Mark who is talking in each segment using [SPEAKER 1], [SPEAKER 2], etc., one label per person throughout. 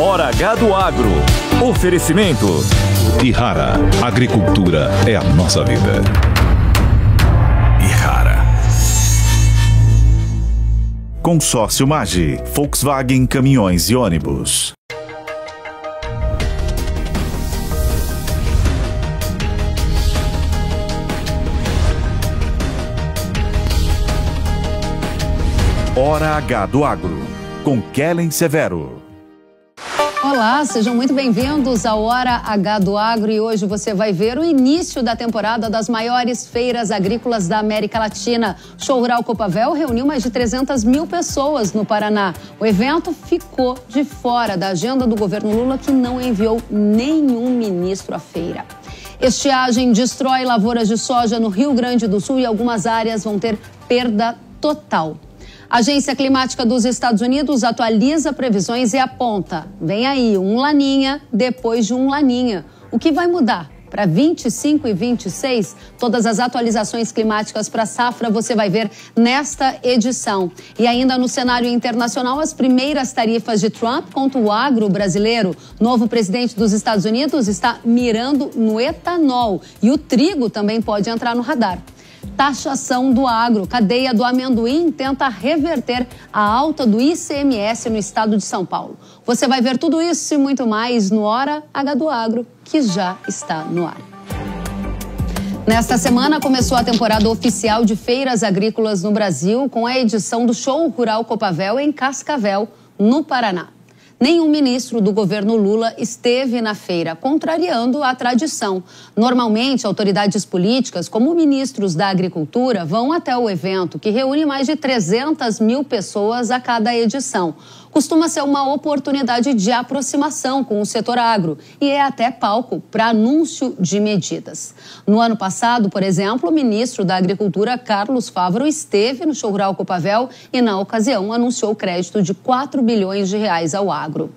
[SPEAKER 1] Hora H do Agro. Oferecimento.
[SPEAKER 2] Ihara. Agricultura é a nossa vida.
[SPEAKER 1] Ihara.
[SPEAKER 3] Consórcio Magi. Volkswagen Caminhões e Ônibus. Hora H do Agro, com Kellen Severo.
[SPEAKER 4] Olá, sejam muito bem-vindos ao Hora H do Agro e hoje você vai ver o início da temporada das maiores feiras agrícolas da América Latina. O Show Rural Copavel reuniu mais de 300 mil pessoas no Paraná. O evento ficou de fora da agenda do governo Lula, que não enviou nenhum ministro à feira. Estiagem destrói lavouras de soja no Rio Grande do Sul e algumas áreas vão ter perda total. A Agência Climática dos Estados Unidos atualiza previsões e aponta: vem aí um laninha depois de um laninha. O que vai mudar? Para 25 e 26, todas as atualizações climáticas para a safra você vai ver nesta edição. E ainda no cenário internacional, as primeiras tarifas de Trump contra o agro brasileiro. O novo presidente dos Estados Unidos está mirando no etanol e o trigo também pode entrar no radar. Taxação do agro. Cadeia do amendoim tenta reverter a alta do ICMS no estado de São Paulo. Você vai ver tudo isso e muito mais no Hora H do Agro, que já está no ar. Nesta semana começou a temporada oficial de feiras agrícolas no Brasil, com a edição do Show Rural Copavel em Cascavel, no Paraná. Nenhum ministro do governo Lula esteve na feira, contrariando a tradição. Normalmente, autoridades políticas, como ministros da Agricultura, vão até o evento, que reúne mais de 300 mil pessoas a cada edição. Costuma ser uma oportunidade de aproximação com o setor agro e é até palco para anúncio de medidas. No ano passado, por exemplo, o ministro da Agricultura, Carlos Fávaro, esteve no Show Rural Copavel e, na ocasião, anunciou crédito de 4 bilhões de reais ao agro.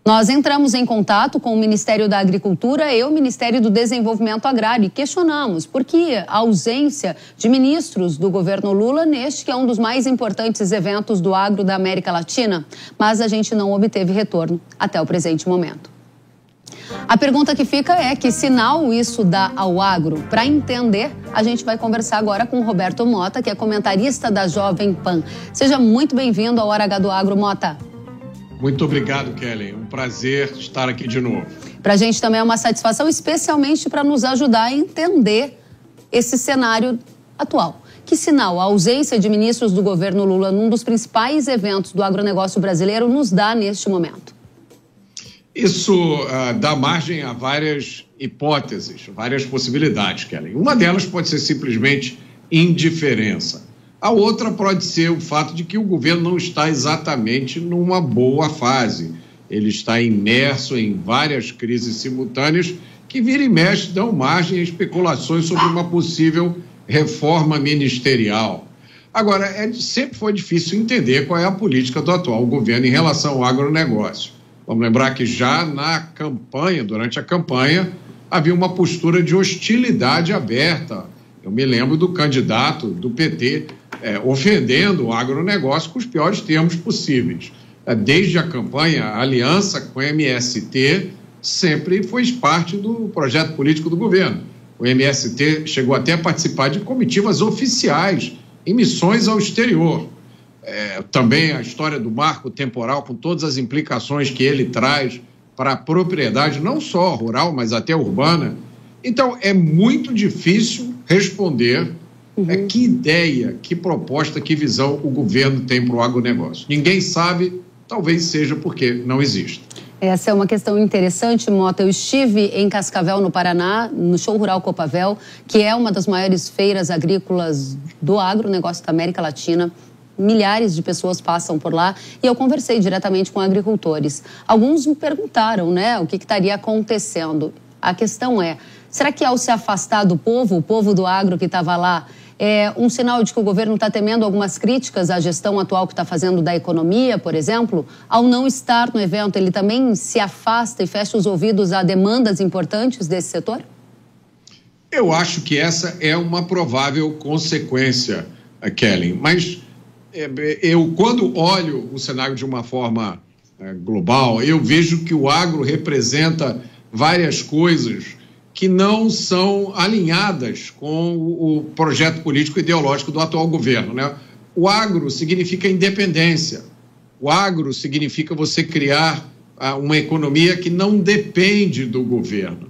[SPEAKER 4] Nós entramos em contato com o Ministério da Agricultura e o Ministério do Desenvolvimento Agrário e questionamos por que a ausência de ministros do governo Lula neste que é um dos mais importantes eventos do agro da América Latina, mas a gente não obteve retorno até o presente momento. A pergunta que fica é: que sinal isso dá ao agro? Para entender, a gente vai conversar agora com o Roberto Mota, que é comentarista da Jovem Pan. Seja muito bem-vindo ao Hora H do Agro, Mota.
[SPEAKER 5] Muito obrigado, Kellen. Um prazer estar aqui de novo.
[SPEAKER 4] Para a gente também é uma satisfação, especialmente para nos ajudar a entender esse cenário atual. Que sinal a ausência de ministros do governo Lula num dos principais eventos do agronegócio brasileiro nos dá neste momento?
[SPEAKER 5] Isso dá margem a várias hipóteses, várias possibilidades, Kellen. Uma delas pode ser simplesmente indiferença. A outra pode ser o fato de que o governo não está exatamente numa boa fase. Ele está imerso em várias crises simultâneas que, vira e mexe, dão margem a especulações sobre uma possível reforma ministerial. Agora, sempre foi difícil entender qual é a política do atual governo em relação ao agronegócio. Vamos lembrar que já na campanha, durante a campanha, havia uma postura de hostilidade aberta. Eu me lembro do candidato do PT ofendendo o agronegócio com os piores termos possíveis. Desde a campanha, a aliança com o MST sempre foi parte do projeto político do governo. O MST chegou até a participar de comitivas oficiais em missões ao exterior. Também a história do marco temporal, com todas as implicações que ele traz para a propriedade, não só rural, mas até urbana. Então, é muito difícil responder que ideia, que proposta, que visão o governo tem para o agronegócio. Ninguém sabe, talvez seja porque não existe.
[SPEAKER 4] Essa é uma questão interessante, Mota. Eu estive em Cascavel, no Paraná, no Show Rural Copavel, que é uma das maiores feiras agrícolas do agronegócio da América Latina. Milhares de pessoas passam por lá e eu conversei diretamente com agricultores. Alguns me perguntaram, o que estaria acontecendo. A questão é, será que ao se afastar do povo, o povo do agro que estava lá, é um sinal de que o governo está temendo algumas críticas à gestão atual que está fazendo da economia, por exemplo? Ao não estar no evento, ele também se afasta e fecha os ouvidos a demandas importantes desse setor?
[SPEAKER 5] Eu acho que essa é uma provável consequência, Kellen. Mas eu, quando olho o cenário de uma forma global, eu vejo que o agro representa várias coisas que não são alinhadas com o projeto político ideológico do atual governo, né? O agro significa independência. O agro significa você criar uma economia que não depende do governo.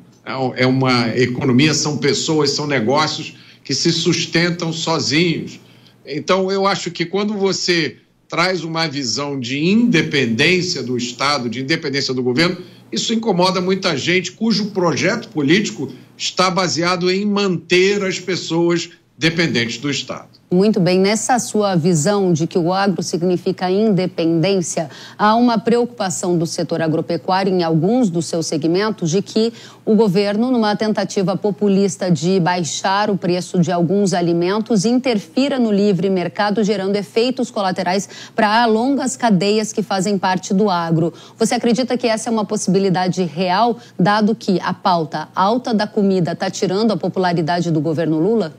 [SPEAKER 5] É uma economia, são pessoas, são negócios que se sustentam sozinhos. Então, eu acho que quando você traz uma visão de independência do Estado, de independência do governo, isso incomoda muita gente cujo projeto político está baseado em manter as pessoas dependentes do Estado.
[SPEAKER 4] Muito bem, nessa sua visão de que o agro significa independência, há uma preocupação do setor agropecuário em alguns dos seus segmentos de que o governo, numa tentativa populista de baixar o preço de alguns alimentos, interfira no livre mercado, gerando efeitos colaterais para longas cadeias que fazem parte do agro. Você acredita que essa é uma possibilidade real, dado que a pauta alta da comida está tirando a popularidade do governo Lula?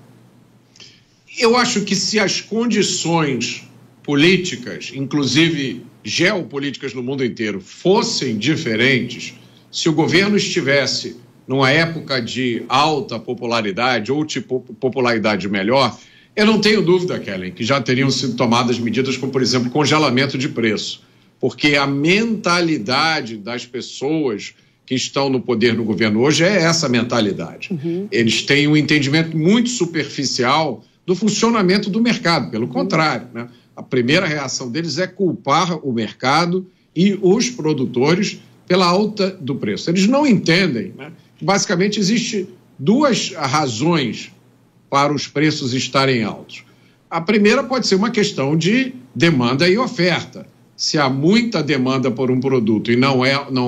[SPEAKER 5] Eu acho que se as condições políticas, inclusive geopolíticas no mundo inteiro, fossem diferentes, se o governo estivesse numa época de alta popularidade ou de popularidade melhor, eu não tenho dúvida, Kellen, que já teriam sido tomadas medidas como, por exemplo, congelamento de preço, porque a mentalidade das pessoas que estão no poder no governo hoje é essa mentalidade. Eles têm um entendimento muito superficial do funcionamento do mercado. Pelo contrário, né? A primeira reação deles é culpar o mercado e os produtores pela alta do preço. Eles não entendem, né? Basicamente, existem duas razões para os preços estarem altos. A primeira pode ser uma questão de demanda e oferta. Se há muita demanda por um produto e não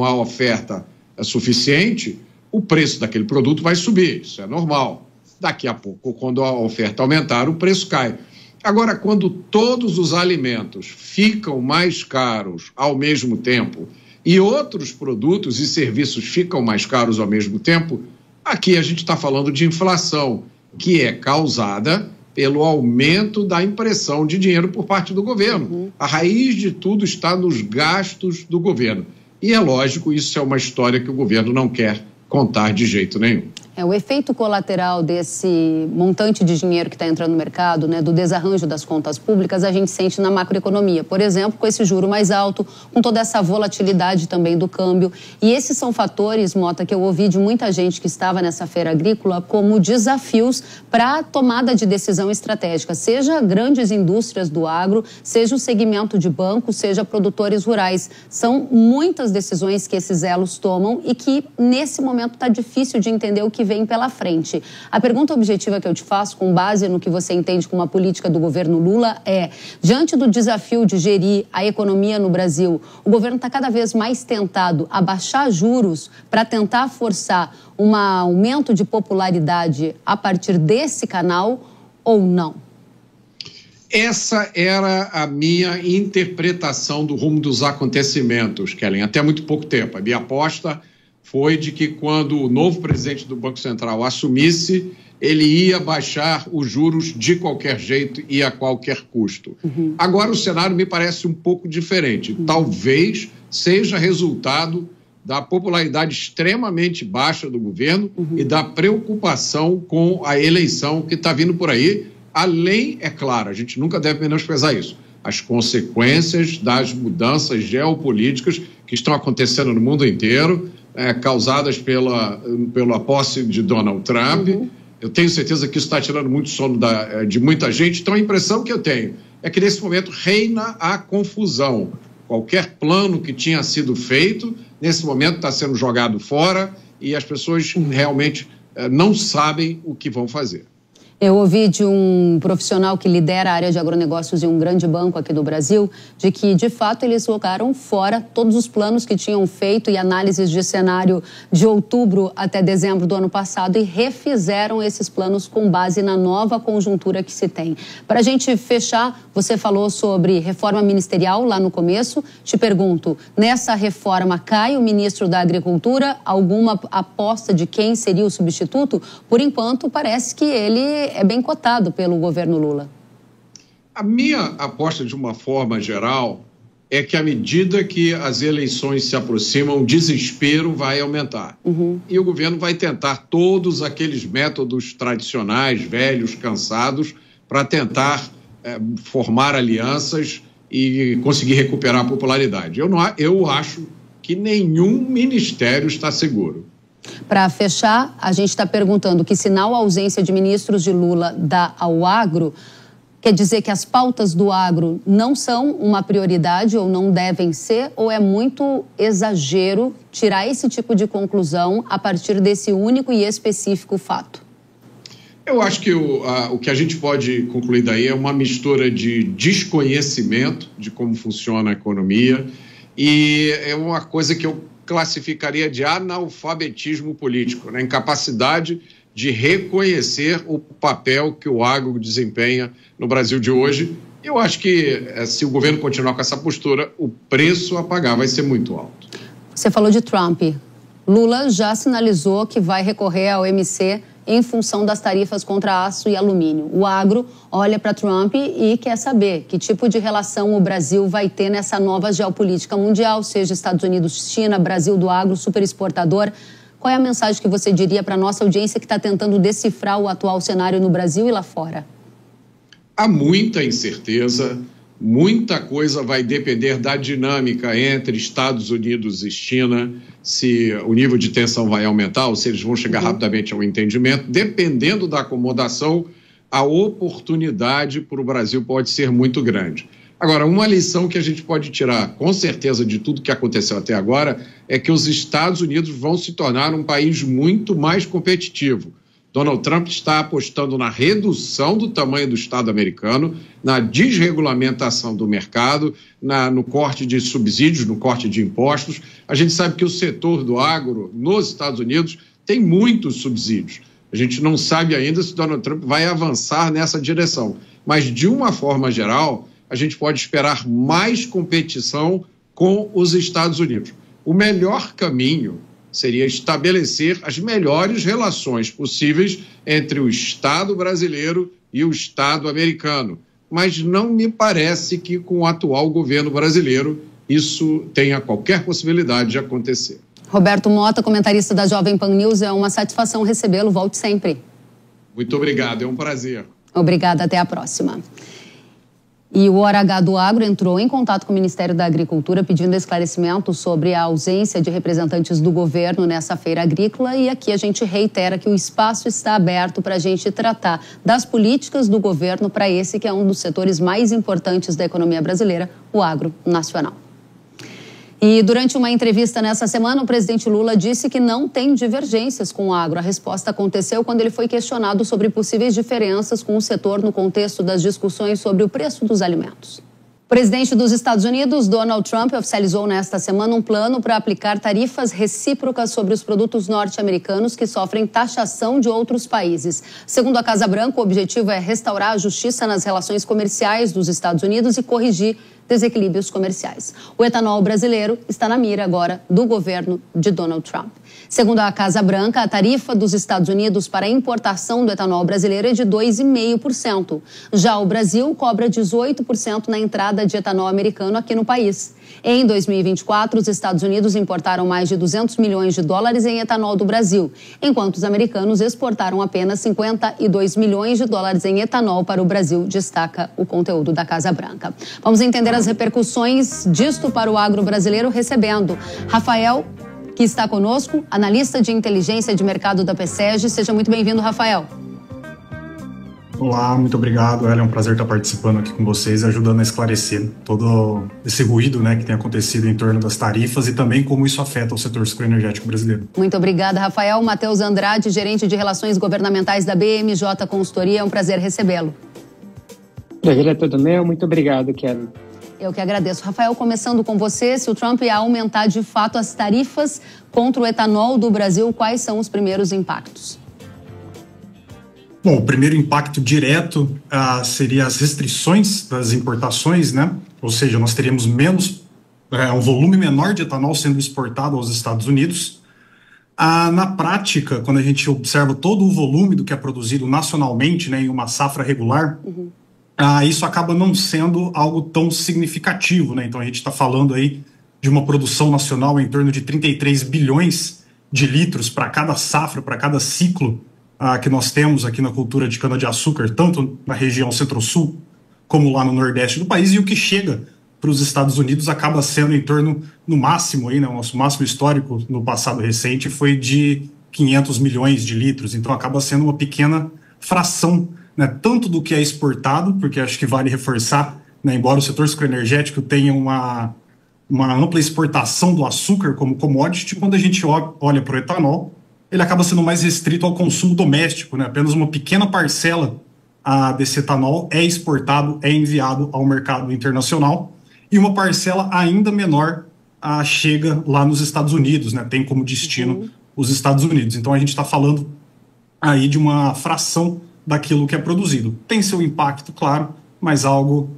[SPEAKER 5] há oferta suficiente, o preço daquele produto vai subir. Isso é normal. Daqui a pouco, quando a oferta aumentar, o preço cai. Agora, quando todos os alimentos ficam mais caros ao mesmo tempo e outros produtos e serviços ficam mais caros ao mesmo tempo, aqui a gente está falando de inflação, que é causada pelo aumento da impressão de dinheiro por parte do governo. A raiz de tudo está nos gastos do governo. E é lógico, isso é uma história que o governo não quer contar de jeito nenhum.
[SPEAKER 4] O efeito colateral desse montante de dinheiro que está entrando no mercado, né, do desarranjo das contas públicas, a gente sente na macroeconomia. Por exemplo, com esse juro mais alto, com toda essa volatilidade também do câmbio. E esses são fatores, Mota, que eu ouvi de muita gente que estava nessa feira agrícola como desafios para a tomada de decisão estratégica, seja grandes indústrias do agro, seja o segmento de bancos, seja produtores rurais. São muitas decisões que esses elos tomam e que, nesse momento, está difícil de entender o que vem pela frente. A pergunta objetiva que eu te faço, com base no que você entende como a política do governo Lula, é: diante do desafio de gerir a economia no Brasil, o governo está cada vez mais tentado a baixar juros para tentar forçar um aumento de popularidade a partir desse canal ou não?
[SPEAKER 5] Essa era a minha interpretação do rumo dos acontecimentos, Kellen, até muito pouco tempo. A minha aposta foi de que quando o novo presidente do Banco Central assumisse, ele ia baixar os juros de qualquer jeito e a qualquer custo. Agora o cenário me parece um pouco diferente. Talvez seja resultado da popularidade extremamente baixa do governo e da preocupação com a eleição que está vindo por aí. Além, é claro, a gente nunca deve menosprezar isso, as consequências das mudanças geopolíticas que estão acontecendo no mundo inteiro, causadas pela posse de Donald Trump. Eu tenho certeza que isso está tirando muito sono de muita gente. Então, a impressão que eu tenho é que, nesse momento, reina a confusão. Qualquer plano que tinha sido feito, nesse momento, está sendo jogado fora e as pessoas realmente não sabem o que vão fazer.
[SPEAKER 4] Eu ouvi de um profissional que lidera a área de agronegócios em um grande banco aqui do Brasil, de que, de fato, eles jogaram fora todos os planos que tinham feito e análises de cenário de outubro até dezembro do ano passado e refizeram esses planos com base na nova conjuntura que se tem. Para a gente fechar, você falou sobre reforma ministerial lá no começo. Te pergunto, nessa reforma cai o ministro da Agricultura? Alguma aposta de quem seria o substituto? Por enquanto, parece que ele é bem cotado pelo governo Lula.
[SPEAKER 5] A minha aposta, de uma forma geral, é que à medida que as eleições se aproximam, o desespero vai aumentar. E o governo vai tentar todos aqueles métodos tradicionais, velhos, cansados, para tentar formar alianças e conseguir recuperar a popularidade. Eu acho que nenhum ministério está seguro.
[SPEAKER 4] Para fechar, a gente está perguntando que sinal a ausência de ministros de Lula dá ao agro. Quer dizer que as pautas do agro não são uma prioridade ou não devem ser? Ou é muito exagero tirar esse tipo de conclusão a partir desse único e específico fato?
[SPEAKER 5] Eu acho que o que a gente pode concluir daí é uma mistura de desconhecimento de como funciona a economia e é uma coisa que eu classificaria de analfabetismo político, né? Incapacidade de reconhecer o papel que o agro desempenha no Brasil de hoje. Eu acho que, se o governo continuar com essa postura, o preço a pagar vai ser muito alto.
[SPEAKER 4] Você falou de Trump. Lula já sinalizou que vai recorrer ao OMC em função das tarifas contra aço e alumínio. O agro olha para Trump e quer saber que tipo de relação o Brasil vai ter nessa nova geopolítica mundial, seja Estados Unidos, China, Brasil do agro, super exportador. Qual é a mensagem que você diria para a nossa audiência que está tentando decifrar o atual cenário no Brasil e lá fora?
[SPEAKER 5] Há muita incerteza, muita coisa vai depender da dinâmica entre Estados Unidos e China, se o nível de tensão vai aumentar ou se eles vão chegar rapidamente ao entendimento. Dependendo da acomodação, a oportunidade para o Brasil pode ser muito grande. Agora, uma lição que a gente pode tirar, com certeza, de tudo que aconteceu até agora, é que os Estados Unidos vão se tornar um país muito mais competitivo. Donald Trump está apostando na redução do tamanho do Estado americano, na desregulamentação do mercado, no corte de subsídios, no corte de impostos. A gente sabe que o setor do agro nos Estados Unidos tem muitos subsídios. A gente não sabe ainda se Donald Trump vai avançar nessa direção. Mas, de uma forma geral, a gente pode esperar mais competição com os Estados Unidos. O melhor caminho seria estabelecer as melhores relações possíveis entre o Estado brasileiro e o Estado americano. Mas não me parece que com o atual governo brasileiro isso tenha qualquer possibilidade de acontecer.
[SPEAKER 4] Roberto Mota, comentarista da Jovem Pan News, é uma satisfação recebê-lo. Volte sempre.
[SPEAKER 5] Muito obrigado, é um prazer.
[SPEAKER 4] Obrigada, até a próxima. E o Hora H do Agro entrou em contato com o Ministério da Agricultura pedindo esclarecimento sobre a ausência de representantes do governo nessa feira agrícola e aqui a gente reitera que o espaço está aberto para a gente tratar das políticas do governo para esse que é um dos setores mais importantes da economia brasileira, o agro nacional. E durante uma entrevista nessa semana, o presidente Lula disse que não tem divergências com o agro. A resposta aconteceu quando ele foi questionado sobre possíveis diferenças com o setor no contexto das discussões sobre o preço dos alimentos. O presidente dos Estados Unidos, Donald Trump, oficializou nesta semana um plano para aplicar tarifas recíprocas sobre os produtos norte-americanos que sofrem taxação de outros países. Segundo a Casa Branca, o objetivo é restaurar a justiça nas relações comerciais dos Estados Unidos e corrigir desequilíbrios comerciais. O etanol brasileiro está na mira agora do governo de Donald Trump. Segundo a Casa Branca, a tarifa dos Estados Unidos para a importação do etanol brasileiro é de 2,5%. Já o Brasil cobra 18% na entrada de etanol americano aqui no país. Em 2024, os Estados Unidos importaram mais de 200 milhões de dólares em etanol do Brasil, enquanto os americanos exportaram apenas 52 milhões de dólares em etanol para o Brasil, destaca o conteúdo da Casa Branca. Vamos entender as repercussões disto para o agro brasileiro, recebendo Rafael, que está conosco, analista de inteligência de mercado da PSEG. Seja muito bem-vindo, Rafael.
[SPEAKER 6] Olá, muito obrigado, Ela. É um prazer estar participando aqui com vocês e ajudando a esclarecer todo esse ruído, que tem acontecido em torno das tarifas e também como isso afeta o setor sucroenergético brasileiro.
[SPEAKER 4] Muito obrigada, Rafael. Matheus Andrade, gerente de Relações Governamentais da BMJ Consultoria. É um prazer recebê-lo.
[SPEAKER 7] Prazer é todo meu. Muito obrigado, Kelly.
[SPEAKER 4] Eu que agradeço. Rafael, começando com você, se o Trump ia aumentar de fato as tarifas contra o etanol do Brasil, quais são os primeiros impactos?
[SPEAKER 6] Bom, o primeiro impacto direto seria as restrições das importações, Ou seja, nós teríamos um volume menor de etanol sendo exportado aos Estados Unidos. Na prática, quando a gente observa todo o volume do que é produzido nacionalmente, em uma safra regular, isso acaba não sendo algo tão significativo, né? Então a gente está falando aí de uma produção nacional em torno de 33 bilhões de litros para cada safra, para cada ciclo que nós temos aqui na cultura de cana-de-açúcar, tanto na região centro-sul como lá no nordeste do país, e o que chega para os Estados Unidos acaba sendo em torno, no máximo, aí, né, o nosso máximo histórico no passado recente foi de 500 milhões de litros, então acaba sendo uma pequena fração, né, tanto do que é exportado, porque acho que vale reforçar, né, embora o setor sucroenergético tenha uma ampla exportação do açúcar como commodity, quando a gente olha para o etanol, ele acaba sendo mais restrito ao consumo doméstico, né, apenas uma pequena parcela desse etanol é exportado, é enviado ao mercado internacional, e uma parcela ainda menor chega lá nos Estados Unidos, né, tem como destino os Estados Unidos. Então a gente está falando aí de uma fração daquilo que é produzido. Tem seu impacto, claro, mas algo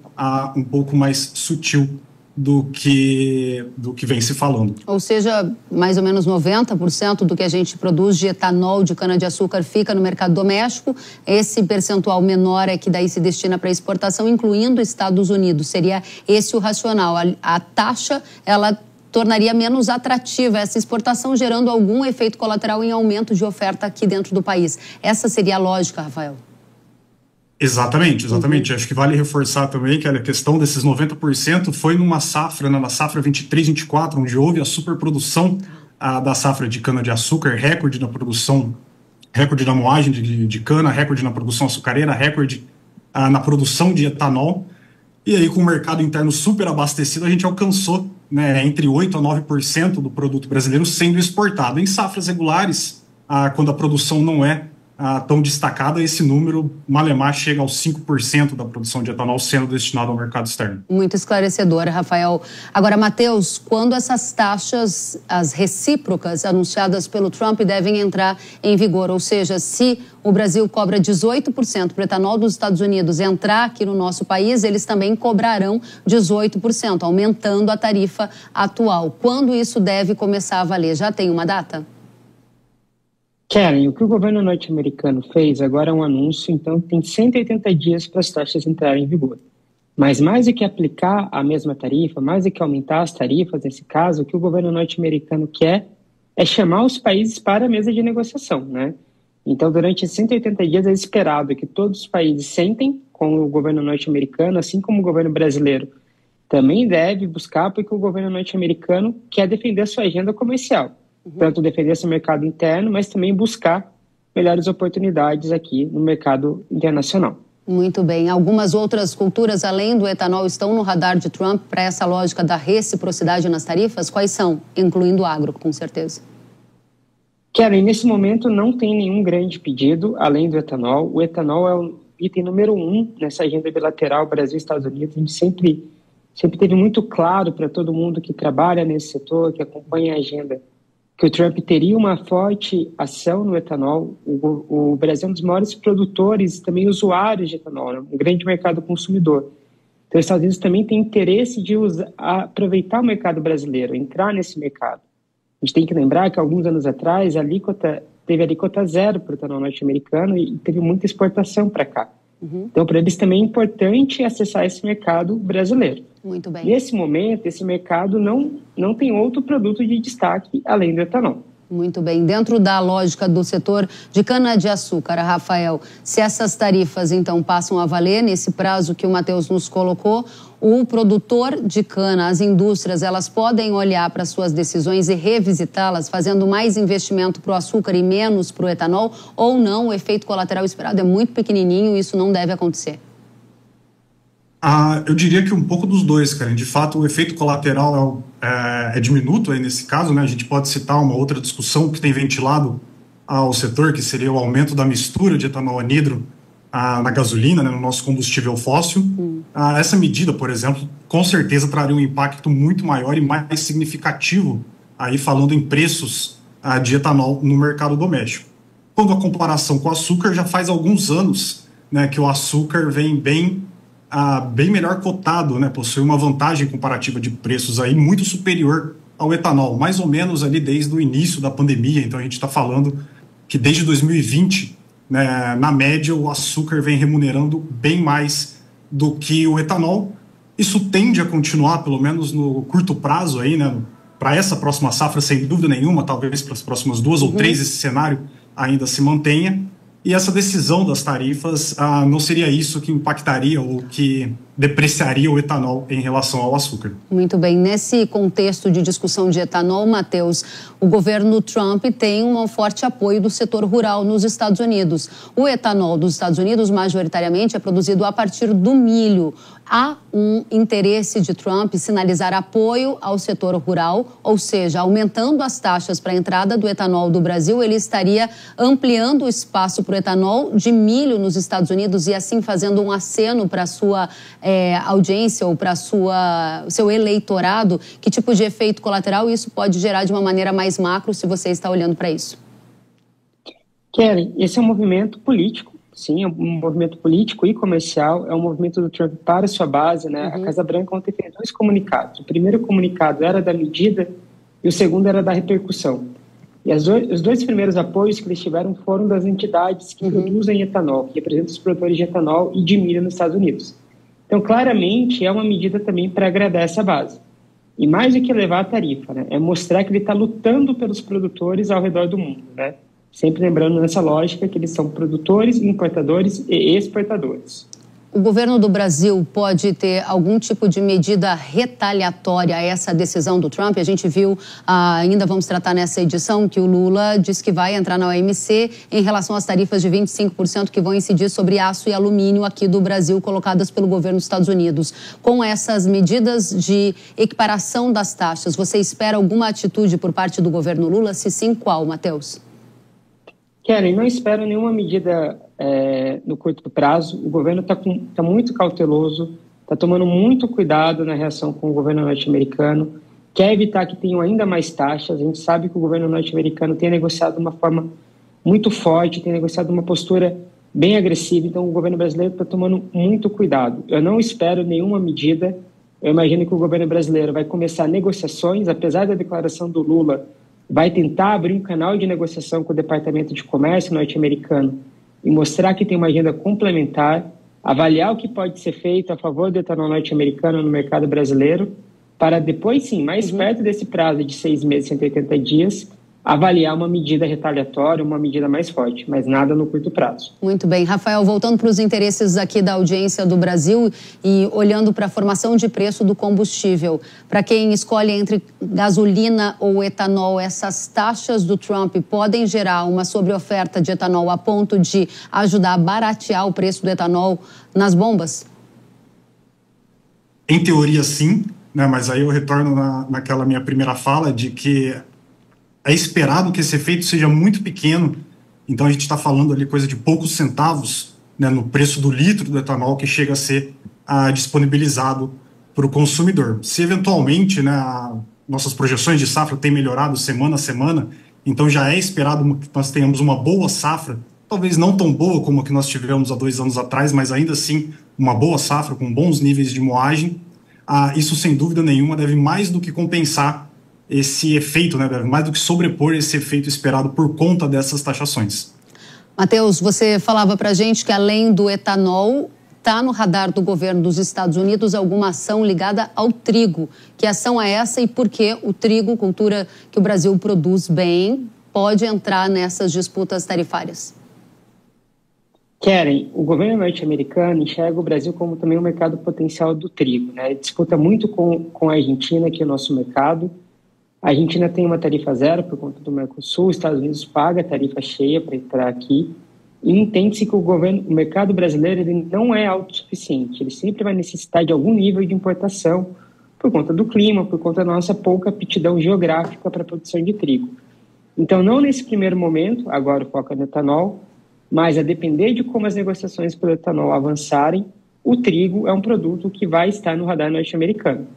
[SPEAKER 6] um pouco mais sutil do que vem se falando.
[SPEAKER 4] Ou seja, mais ou menos 90% do que a gente produz de etanol de cana-de-açúcar fica no mercado doméstico. Esse percentual menor é que daí se destina para exportação, incluindo Estados Unidos. Seria esse o racional. A taxa, ela tornaria menos atrativa essa exportação, gerando algum efeito colateral em aumento de oferta aqui dentro do país. Essa seria a lógica, Rafael?
[SPEAKER 6] Exatamente. Acho que vale reforçar também que a questão desses 90% foi numa safra, na safra 23-24, onde houve a superprodução da safra de cana-de-açúcar, recorde na produção, recorde na moagem de cana, recorde na produção açucareira, recorde na produção de etanol. E aí, com o mercado interno super abastecido, a gente alcançou, né, entre 8% a 9% do produto brasileiro sendo exportado. Em safras regulares, quando a produção não é tão destacada, esse número, malemar, chega aos 5% da produção de etanol sendo destinado ao mercado externo.
[SPEAKER 4] Muito esclarecedora, Rafael. Agora, Matheus, quando essas taxas, as recíprocas anunciadas pelo Trump, devem entrar em vigor? Ou seja, se o Brasil cobra 18% para o etanol dos Estados Unidos entrar aqui no nosso país, eles também cobrarão 18%, aumentando a tarifa atual. Quando isso deve começar a valer? Já tem uma data?
[SPEAKER 7] Kellen, o que o governo norte-americano fez agora é um anúncio, então tem 180 dias para as taxas entrarem em vigor. Mas mais do que aplicar a mesma tarifa, mais do que aumentar as tarifas, nesse caso, o que o governo norte-americano quer é chamar os países para a mesa de negociação, né? Então, durante esses 180 dias é esperado que todos os países sentem com o governo norte-americano, assim como o governo brasileiro também deve buscar, porque o governo norte-americano quer defender a sua agenda comercial. Tanto defender seu mercado interno, mas também buscar melhores oportunidades aqui no mercado internacional.
[SPEAKER 4] Muito bem. Algumas outras culturas, além do etanol, estão no radar de Trump para essa lógica da reciprocidade nas tarifas? Quais são? Incluindo o agro, com certeza.
[SPEAKER 7] Karen, nesse momento não tem nenhum grande pedido, além do etanol. O etanol é o item número 1 nessa agenda bilateral Brasil e Estados Unidos. A gente sempre teve muito claro para todo mundo que trabalha nesse setor, que acompanha a agenda, que o Trump teria uma forte ação no etanol. O Brasil é um dos maiores produtores e também usuários de etanol, né? Um grande mercado consumidor. Então, os Estados Unidos também tem interesse de aproveitar o mercado brasileiro, entrar nesse mercado. A gente tem que lembrar que, alguns anos atrás, teve alíquota zero para o etanol norte-americano e teve muita exportação para cá. Então, para eles também é importante acessar esse mercado brasileiro.
[SPEAKER 4] Muito bem.
[SPEAKER 7] Nesse momento, esse mercado não tem outro produto de destaque além do etanol.
[SPEAKER 4] Muito bem. Dentro da lógica do setor de cana-de-açúcar, Rafael, se essas tarifas, então, passam a valer nesse prazo que o Matheus nos colocou, o produtor de cana, as indústrias, elas podem olhar para suas decisões e revisitá-las, fazendo mais investimento para o açúcar e menos para o etanol, ou não? O efeito colateral esperado é muito pequenininho e isso não deve acontecer.
[SPEAKER 6] Eu diria que um pouco dos dois, Karen. De fato, o efeito colateral é diminuto aí nesse caso, né? A gente pode citar uma outra discussão que tem ventilado ao setor, que seria o aumento da mistura de etanol anidro na gasolina, né, no nosso combustível fóssil. Essa medida, por exemplo, com certeza traria um impacto muito maior e mais significativo, aí falando em preços de etanol no mercado doméstico. Quando a comparação com o açúcar, já faz alguns anos, né, que o açúcar vem bem melhor cotado, né, possui uma vantagem comparativa de preços aí muito superior ao etanol, mais ou menos ali desde o início da pandemia. Então a gente está falando que desde 2020, né, na média, o açúcar vem remunerando bem mais do que o etanol. Isso tende a continuar, pelo menos no curto prazo, aí, né? Para essa próxima safra, sem dúvida nenhuma, talvez para as próximas 2 ou 3, esse cenário ainda se mantenha. E essa decisão das tarifas não seria isso que impactaria ou que depreciaria o etanol em relação ao açúcar.
[SPEAKER 4] Muito bem. Nesse contexto de discussão de etanol, Matheus, o governo Trump tem um forte apoio do setor rural nos Estados Unidos. O etanol dos Estados Unidos, majoritariamente, é produzido a partir do milho. Há um interesse de Trump sinalizar apoio ao setor rural, ou seja, aumentando as taxas para a entrada do etanol do Brasil, ele estaria ampliando o espaço para o etanol de milho nos Estados Unidos e assim fazendo um aceno para a sua audiência ou para seu eleitorado. Que tipo de efeito colateral isso pode gerar de uma maneira mais macro, se você está olhando para isso?
[SPEAKER 7] Keren, esse é um movimento político. Sim, é um movimento político e comercial, é um movimento do Trump para a sua base, né? A Casa Branca ontem fez 2 comunicados. O primeiro comunicado era da medida e o segundo era da repercussão. E os 2 primeiros apoios que eles tiveram foram das entidades que produzem etanol, que representam os produtores de etanol e de milho nos Estados Unidos. Então, claramente, é uma medida também para agradar essa base. E mais do que elevar a tarifa, né? É mostrar que ele está lutando pelos produtores ao redor do mundo, né? Sempre lembrando nessa lógica que eles são produtores, importadores e exportadores.
[SPEAKER 4] O governo do Brasil pode ter algum tipo de medida retaliatória a essa decisão do Trump? A gente viu, ainda vamos tratar nessa edição, que o Lula disse que vai entrar na OMC em relação às tarifas de 25% que vão incidir sobre aço e alumínio aqui do Brasil, colocadas pelo governo dos Estados Unidos. Com essas medidas de equiparação das taxas, você espera alguma atitude por parte do governo Lula? Se sim, qual, Matheus?
[SPEAKER 7] Keren, não espero nenhuma medida no curto prazo. O governo está muito cauteloso, está tomando muito cuidado na reação com o governo norte-americano, quer evitar que tenham ainda mais taxas. A gente sabe que o governo norte-americano tem negociado de uma forma muito forte, tem negociado uma postura bem agressiva, então o governo brasileiro está tomando muito cuidado. Eu não espero nenhuma medida, eu imagino que o governo brasileiro vai começar negociações, apesar da declaração do Lula, vai tentar abrir um canal de negociação com o Departamento de Comércio norte-americano e mostrar que tem uma agenda complementar, avaliar o que pode ser feito a favor do etanol norte-americano no mercado brasileiro, para depois, sim, mais perto desse prazo de 6 meses, 180 dias, avaliar uma medida retaliatória, uma medida mais forte, mas nada no curto prazo.
[SPEAKER 4] Muito bem. Rafael, voltando para os interesses aqui da audiência do Brasil e olhando para a formação de preço do combustível, para quem escolhe entre gasolina ou etanol, essas taxas do Trump podem gerar uma sobreoferta de etanol a ponto de ajudar a baratear o preço do etanol nas bombas?
[SPEAKER 6] Em teoria, sim, né? Mas aí eu retorno naquela minha primeira fala de que é esperado que esse efeito seja muito pequeno, então a gente está falando ali coisa de poucos centavos, né, no preço do litro do etanol que chega a ser disponibilizado para o consumidor. Se eventualmente, né, nossas projeções de safra têm melhorado semana a semana, então já é esperado que nós tenhamos uma boa safra, talvez não tão boa como a que nós tivemos há 2 anos atrás, mas ainda assim uma boa safra com bons níveis de moagem. Isso sem dúvida nenhuma deve mais do que compensar esse efeito, né, mais do que sobrepor esse efeito esperado por conta dessas taxações.
[SPEAKER 4] Matheus, você falava para a gente que além do etanol, está no radar do governo dos Estados Unidos alguma ação ligada ao trigo. Que ação é essa e por que o trigo, cultura que o Brasil produz bem, pode entrar nessas disputas tarifárias?
[SPEAKER 7] Keren, o governo norte-americano enxerga o Brasil como também um mercado potencial do trigo, né? Ele disputa muito com a Argentina, que é o nosso mercado. A Argentina tem uma tarifa zero por conta do Mercosul, os Estados Unidos paga a tarifa cheia para entrar aqui, e entende-se que o mercado brasileiro ele não é autossuficiente, ele sempre vai necessitar de algum nível de importação por conta do clima, por conta da nossa pouca aptidão geográfica para a produção de trigo. Então, não nesse primeiro momento, agora o foco é no etanol, mas a depender de como as negociações pelo etanol avançarem, o trigo é um produto que vai estar no radar norte-americano.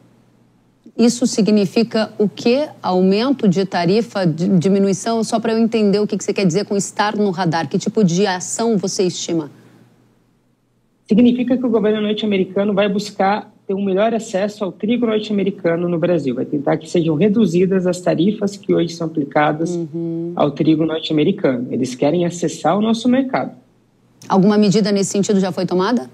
[SPEAKER 4] Isso significa o quê? Aumento de tarifa, diminuição? Só para eu entender o que você quer dizer com estar no radar. Que tipo de ação você estima?
[SPEAKER 7] Significa que o governo norte-americano vai buscar ter um melhor acesso ao trigo norte-americano no Brasil. Vai tentar que sejam reduzidas as tarifas que hoje são aplicadas ao trigo norte-americano. Eles querem acessar o nosso mercado.
[SPEAKER 4] Alguma medida nesse sentido já foi tomada?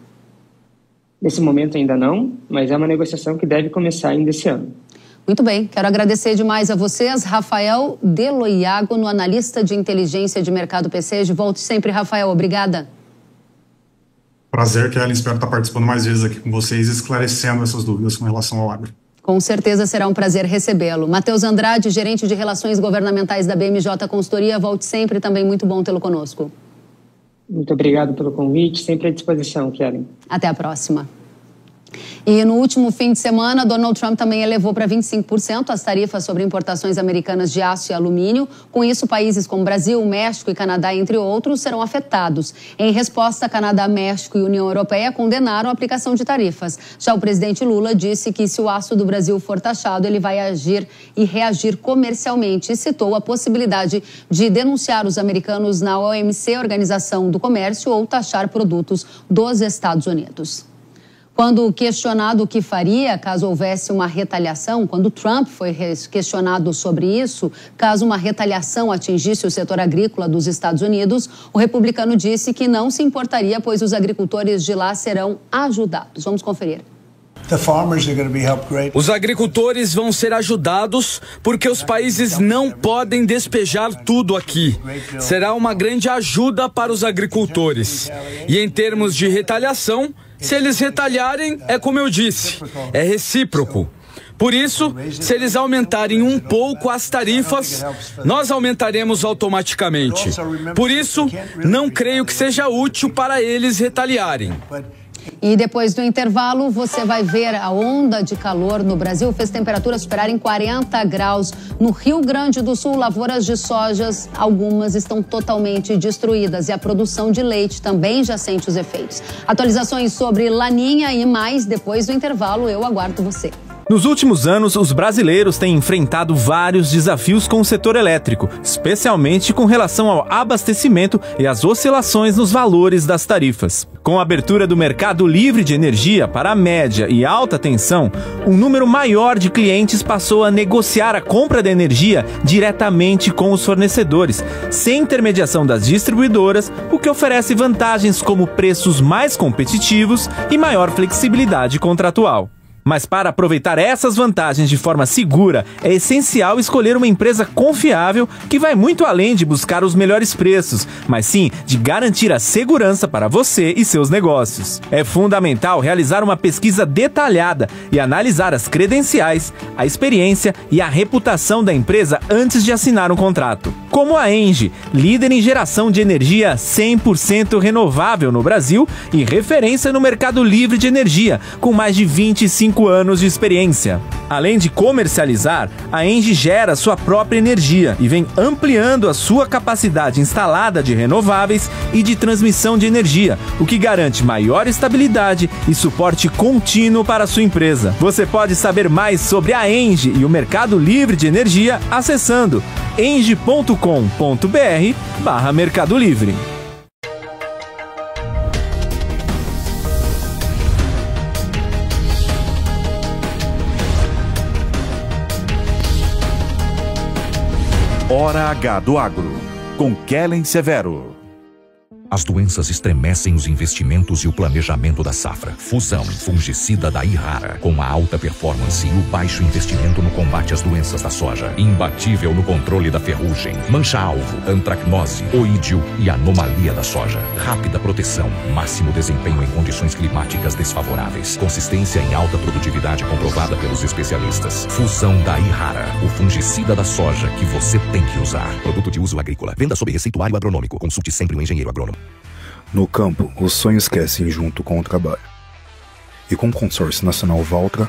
[SPEAKER 7] Nesse momento ainda não, mas é uma negociação que deve começar ainda esse ano.
[SPEAKER 4] Muito bem, quero agradecer demais a vocês. Rafael Deloiago, analista de inteligência de mercado PCG. Volte sempre, Rafael. Obrigada.
[SPEAKER 6] Prazer, Kellen. Espero estar participando mais vezes aqui com vocês, esclarecendo essas dúvidas com relação ao agro.
[SPEAKER 4] Com certeza será um prazer recebê-lo. Matheus Andrade, gerente de Relações Governamentais da BMJ Consultoria. Volte sempre, também muito bom tê-lo conosco.
[SPEAKER 7] Muito obrigado pelo convite, sempre à disposição, Kellen.
[SPEAKER 4] Até a próxima. E no último fim de semana, Donald Trump também elevou para 25% as tarifas sobre importações americanas de aço e alumínio. Com isso, países como Brasil, México e Canadá, entre outros, serão afetados. Em resposta, Canadá, México e União Europeia condenaram a aplicação de tarifas. Já o presidente Lula disse que se o aço do Brasil for taxado, ele vai agir e reagir comercialmente e citou a possibilidade de denunciar os americanos na OMC, Organização do Comércio, ou taxar produtos dos Estados Unidos. Quando questionado o que faria caso houvesse uma retaliação, quando Trump foi questionado sobre isso, caso uma retaliação atingisse o setor agrícola dos Estados Unidos, o republicano disse que não se importaria, pois os agricultores de lá serão ajudados. Vamos conferir.
[SPEAKER 8] Os agricultores vão ser ajudados porque os países não podem despejar tudo aqui. Será uma grande ajuda para os agricultores. E em termos de retaliação, se eles retaliarem, é como eu disse, é recíproco. Por isso, se eles aumentarem um pouco as tarifas, nós aumentaremos automaticamente. Por isso, não creio que seja útil para eles retaliarem.
[SPEAKER 4] E depois do intervalo, você vai ver a onda de calor no Brasil. Fez temperatura superarem 40 graus. No Rio Grande do Sul, lavouras de sojas, algumas estão totalmente destruídas. E a produção de leite também já sente os efeitos. Atualizações sobre Laninha e mais depois do intervalo. Eu aguardo você.
[SPEAKER 9] Nos últimos anos, os brasileiros têm enfrentado vários desafios com o setor elétrico, especialmente com relação ao abastecimento e às oscilações nos valores das tarifas. Com a abertura do mercado livre de energia para a média e alta tensão, um número maior de clientes passou a negociar a compra da energia diretamente com os fornecedores, sem intermediação das distribuidoras, o que oferece vantagens como preços mais competitivos e maior flexibilidade contratual. Mas para aproveitar essas vantagens de forma segura, é essencial escolher uma empresa confiável que vai muito além de buscar os melhores preços, mas sim de garantir a segurança para você e seus negócios. É fundamental realizar uma pesquisa detalhada e analisar as credenciais, a experiência e a reputação da empresa antes de assinar um contrato. Como a ENGIE, líder em geração de energia 100% renovável no Brasil e referência no mercado livre de energia, com mais de 25 anos de experiência. Além de comercializar, a ENGIE gera sua própria energia e vem ampliando a sua capacidade instalada de renováveis e de transmissão de energia, o que garante maior estabilidade e suporte contínuo para a sua empresa. Você pode saber mais sobre a ENGIE e o mercado livre de energia acessando engie.com.br/Mercado Livre.
[SPEAKER 3] Hora H do Agro, com Kellen Severo.
[SPEAKER 2] As doenças estremecem os investimentos e o planejamento da safra. Fusão fungicida da Irrara, com a alta performance e o baixo investimento no combate às doenças da soja. Imbatível no controle da ferrugem, mancha-alvo, antracnose, oídio e anomalia da soja. Rápida proteção, máximo desempenho em condições climáticas desfavoráveis. Consistência em alta produtividade comprovada pelos especialistas. Fusão da Irrara, o fungicida da soja que você tem que usar. Produto de uso agrícola. Venda sob receituário agronômico. Consulte sempre um engenheiro agrônomo.
[SPEAKER 10] No campo, os sonhos crescem junto com o trabalho. E com o Consórcio Nacional Valtra,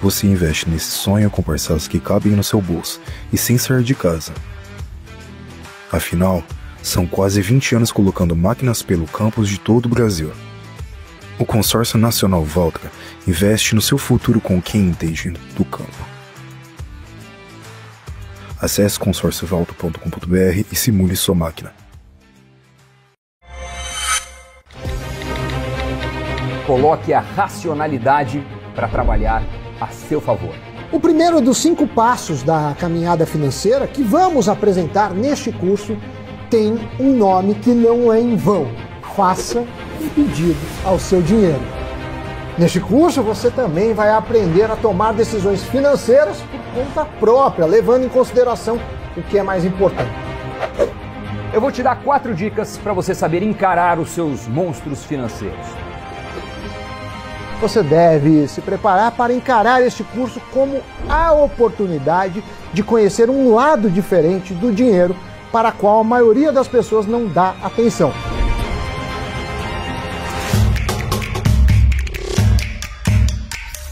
[SPEAKER 10] você investe nesse sonho com parcelas que cabem no seu bolso e sem sair de casa. Afinal, são quase 20 anos colocando máquinas pelo campus de todo o Brasil. O Consórcio Nacional Valtra investe no seu futuro com quem entende do campo. Acesse consórciovaltra.com.br e simule sua máquina.
[SPEAKER 11] Coloque a racionalidade para trabalhar a seu favor.
[SPEAKER 12] O primeiro dos 5 passos da caminhada financeira que vamos apresentar neste curso tem um nome que não é em vão. Faça um pedido ao seu dinheiro. Neste curso, você também vai aprender a tomar decisões financeiras por conta própria, levando em consideração o que é mais importante.
[SPEAKER 11] Eu vou te dar 4 dicas para você saber encarar os seus monstros financeiros.
[SPEAKER 12] Você deve se preparar para encarar este curso como a oportunidade de conhecer um lado diferente do dinheiro para o qual a maioria das pessoas não dá atenção.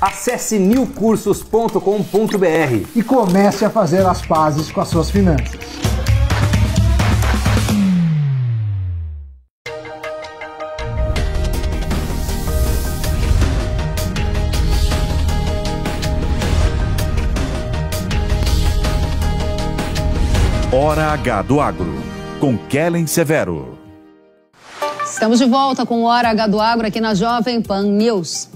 [SPEAKER 11] Acesse newcursos.com.br
[SPEAKER 12] e comece a fazer as pazes com as suas finanças.
[SPEAKER 3] Hora H do Agro, com Kellen Severo.
[SPEAKER 4] Estamos de volta com Hora H do Agro aqui na Jovem Pan News.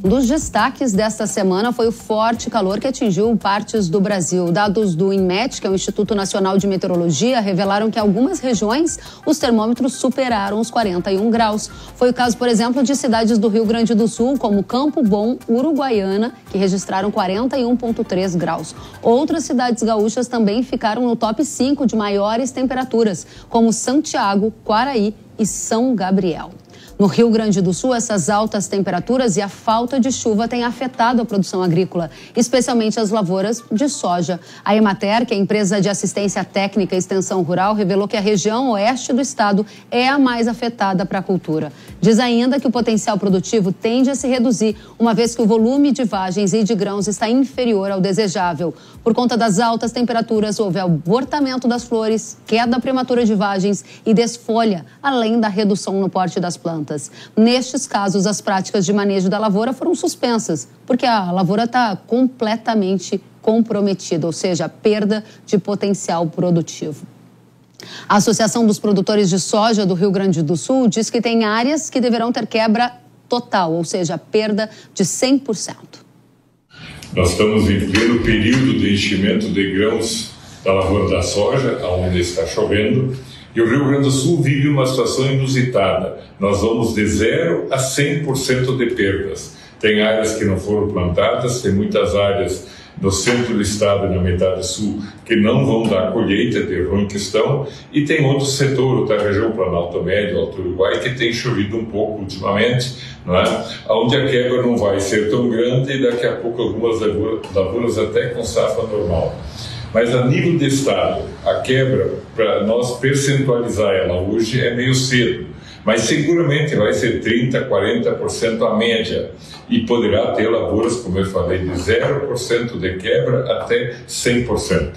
[SPEAKER 4] Um dos destaques desta semana foi o forte calor que atingiu partes do Brasil. Dados do INMET, que é o Instituto Nacional de Meteorologia, revelaram que em algumas regiões os termômetros superaram os 41 graus. Foi o caso, por exemplo, de cidades do Rio Grande do Sul, como Campo Bom, Uruguaiana, que registraram 41,3 graus. Outras cidades gaúchas também ficaram no top 5 de maiores temperaturas, como Santiago, Quaraí e São Gabriel. No Rio Grande do Sul, essas altas temperaturas e a falta de chuva têm afetado a produção agrícola, especialmente as lavouras de soja. A Emater, que é a empresa de assistência técnica e extensão rural, revelou que a região oeste do estado é a mais afetada para a cultura. Diz ainda que o potencial produtivo tende a se reduzir, uma vez que o volume de vagens e de grãos está inferior ao desejável. Por conta das altas temperaturas, houve abortamento das flores, queda prematura de vagens e desfolha, além da redução no porte das plantas. Nestes casos, as práticas de manejo da lavoura foram suspensas, porque a lavoura está completamente comprometida, ou seja, perda de potencial produtivo. A Associação dos Produtores de Soja do Rio Grande do Sul diz que tem áreas que deverão ter quebra total, ou seja, perda de 100%.
[SPEAKER 13] Nós estamos em pleno período de enchimento de grãos da lavoura da soja, onde está chovendo, e o Rio Grande do Sul vive uma situação inusitada. Nós vamos de 0 a 100% de perdas. Tem áreas que não foram plantadas, tem muitas áreas no centro do estado e na metade sul que não vão dar colheita de ruim que estão, e tem outro setor da região Planalto Médio, Alto Uruguai, que tem chovido um pouco ultimamente, não é? Onde a quebra não vai ser tão grande e daqui a pouco algumas lavouras até com safra normal. Mas a nível de estado, a quebra, para nós percentualizar ela hoje é meio cedo, mas seguramente vai ser 30%, 40% a média, e poderá ter lavouras, como eu falei, de 0% de quebra até 100%.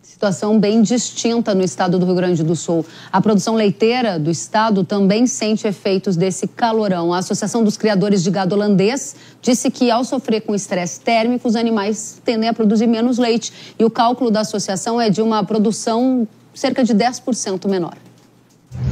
[SPEAKER 4] Situação bem distinta no estado do Rio Grande do Sul. A produção leiteira do estado também sente efeitos desse calorão. A Associação dos Criadores de Gado Holandês disse que, ao sofrer com estresse térmico, os animais tendem a produzir menos leite. E o cálculo da associação é de uma produção cerca de 10% menor.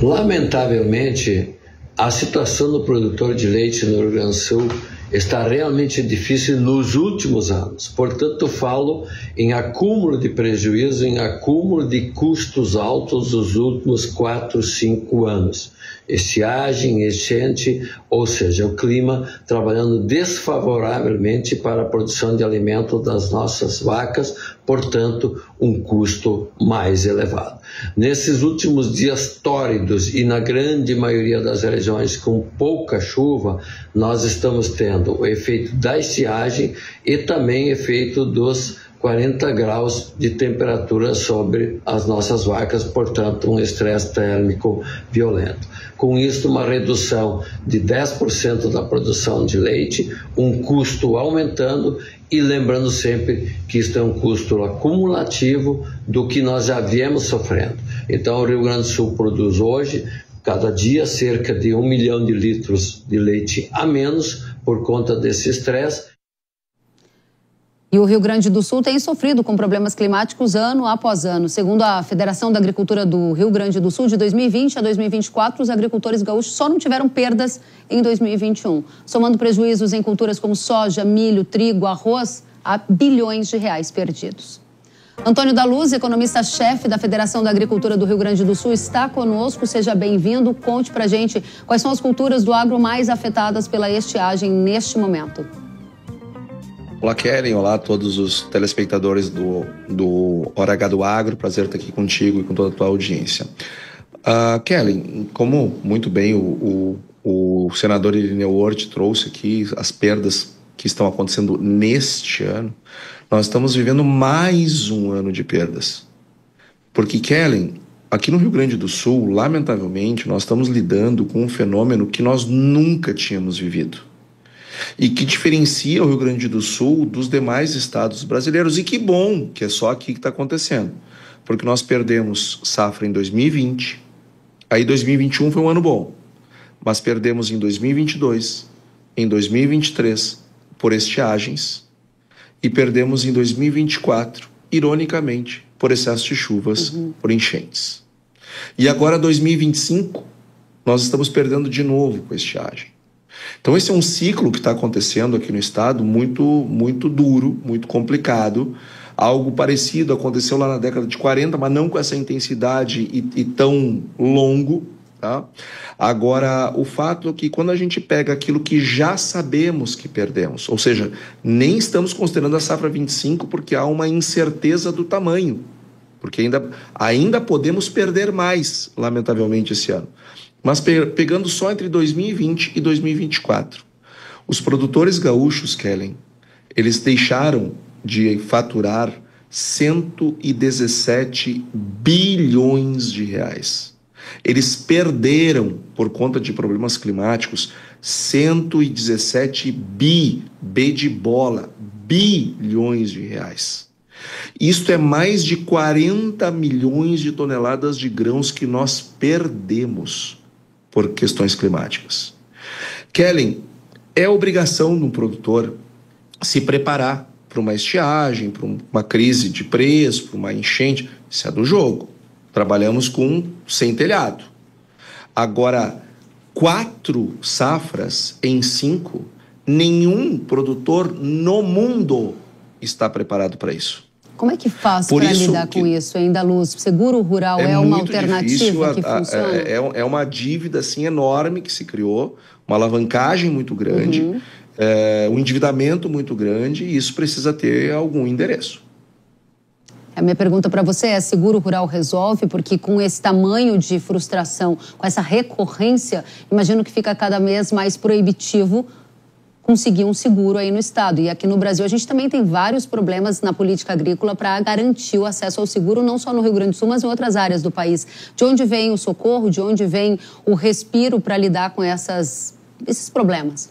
[SPEAKER 14] Lamentavelmente, a situação do produtor de leite no Rio Grande do Sul está realmente difícil nos últimos anos. Portanto, falo em acúmulo de prejuízo, em acúmulo de custos altos nos últimos 4, 5 anos. Estiagem, enchente, ou seja, o clima trabalhando desfavoravelmente para a produção de alimento das nossas vacas, portanto, um custo mais elevado. Nesses últimos dias tórridos e na grande maioria das regiões com pouca chuva, nós estamos tendo o efeito da estiagem e também efeito dos 40 graus de temperatura sobre as nossas vacas, portanto, um estresse térmico violento. Com isso, uma redução de 10% da produção de leite, um custo aumentando, e lembrando sempre que isso é um custo acumulativo do que nós já viemos sofrendo. Então, o Rio Grande do Sul produz hoje, cada dia, cerca de 1 milhão de litros de leite a menos por conta desse estresse.
[SPEAKER 4] E o Rio Grande do Sul tem sofrido com problemas climáticos ano após ano. Segundo a Federação da Agricultura do Rio Grande do Sul, de 2020 a 2024, os agricultores gaúchos só não tiveram perdas em 2021, somando prejuízos em culturas como soja, milho, trigo, arroz, a bilhões de reais perdidos. Antônio da Luz, economista-chefe da Federação da Agricultura do Rio Grande do Sul, está conosco. Seja bem-vindo. Conte pra gente quais são as culturas do agro mais afetadas pela estiagem neste momento.
[SPEAKER 15] Olá, Kellen. Olá a todos os telespectadores do Hora H do Agro. Prazer estar aqui contigo e com toda a tua audiência. Kellen, como muito bem o senador Irineu Orti trouxe aqui as perdas que estão acontecendo neste ano, nós estamos vivendo mais um ano de perdas. Porque, Kellen, aqui no Rio Grande do Sul, lamentavelmente, nós estamos lidando com um fenômeno que nós nunca tínhamos vivido. E que diferencia o Rio Grande do Sul dos demais estados brasileiros. E que bom que é só aqui que está acontecendo. Porque nós perdemos safra em 2020, aí 2021 foi um ano bom. Mas perdemos em 2022, em 2023, por estiagens, e perdemos em 2024, ironicamente, por excesso de chuvas, por enchentes. E agora, 2025, nós estamos perdendo de novo com a estiagem. Então, esse é um ciclo que está acontecendo aqui no estado muito duro, muito complicado. Algo parecido aconteceu lá na década de 40, mas não com essa intensidade e tão longo. Tá? Agora, o fato é que quando a gente pega aquilo que já sabemos que perdemos, ou seja, nem estamos considerando a safra 25 porque há uma incerteza do tamanho, porque ainda podemos perder mais, lamentavelmente, esse ano. Mas pegando só entre 2020 e 2024, os produtores gaúchos, Kellen, eles deixaram de faturar 117 bilhões de reais. Eles perderam, por conta de problemas climáticos, 117 B de bola, bilhões de reais. Isto é mais de 40 milhões de toneladas de grãos que nós perdemos por questões climáticas. Kellen, é obrigação do produtor se preparar para uma estiagem, para uma crise de preço, para uma enchente. Isso é do jogo. Trabalhamos sem telhado. Agora, 4 safras em 5, nenhum produtor no mundo está preparado para isso.
[SPEAKER 4] Como é que faz para lidar com isso, hein, da Luz? Seguro rural é uma alternativa que funciona?
[SPEAKER 15] É uma dívida assim, enorme que se criou, uma alavancagem muito grande, um endividamento muito grande, e isso precisa ter algum endereço.
[SPEAKER 4] A minha pergunta para você é: seguro rural resolve? Porque com esse tamanho de frustração, com essa recorrência, imagino que fica cada vez mais proibitivo conseguir um seguro aí no estado. E aqui no Brasil a gente também tem vários problemas na política agrícola para garantir o acesso ao seguro, não só no Rio Grande do Sul, mas em outras áreas do país. De onde vem o socorro, de onde vem o respiro para lidar com esses problemas?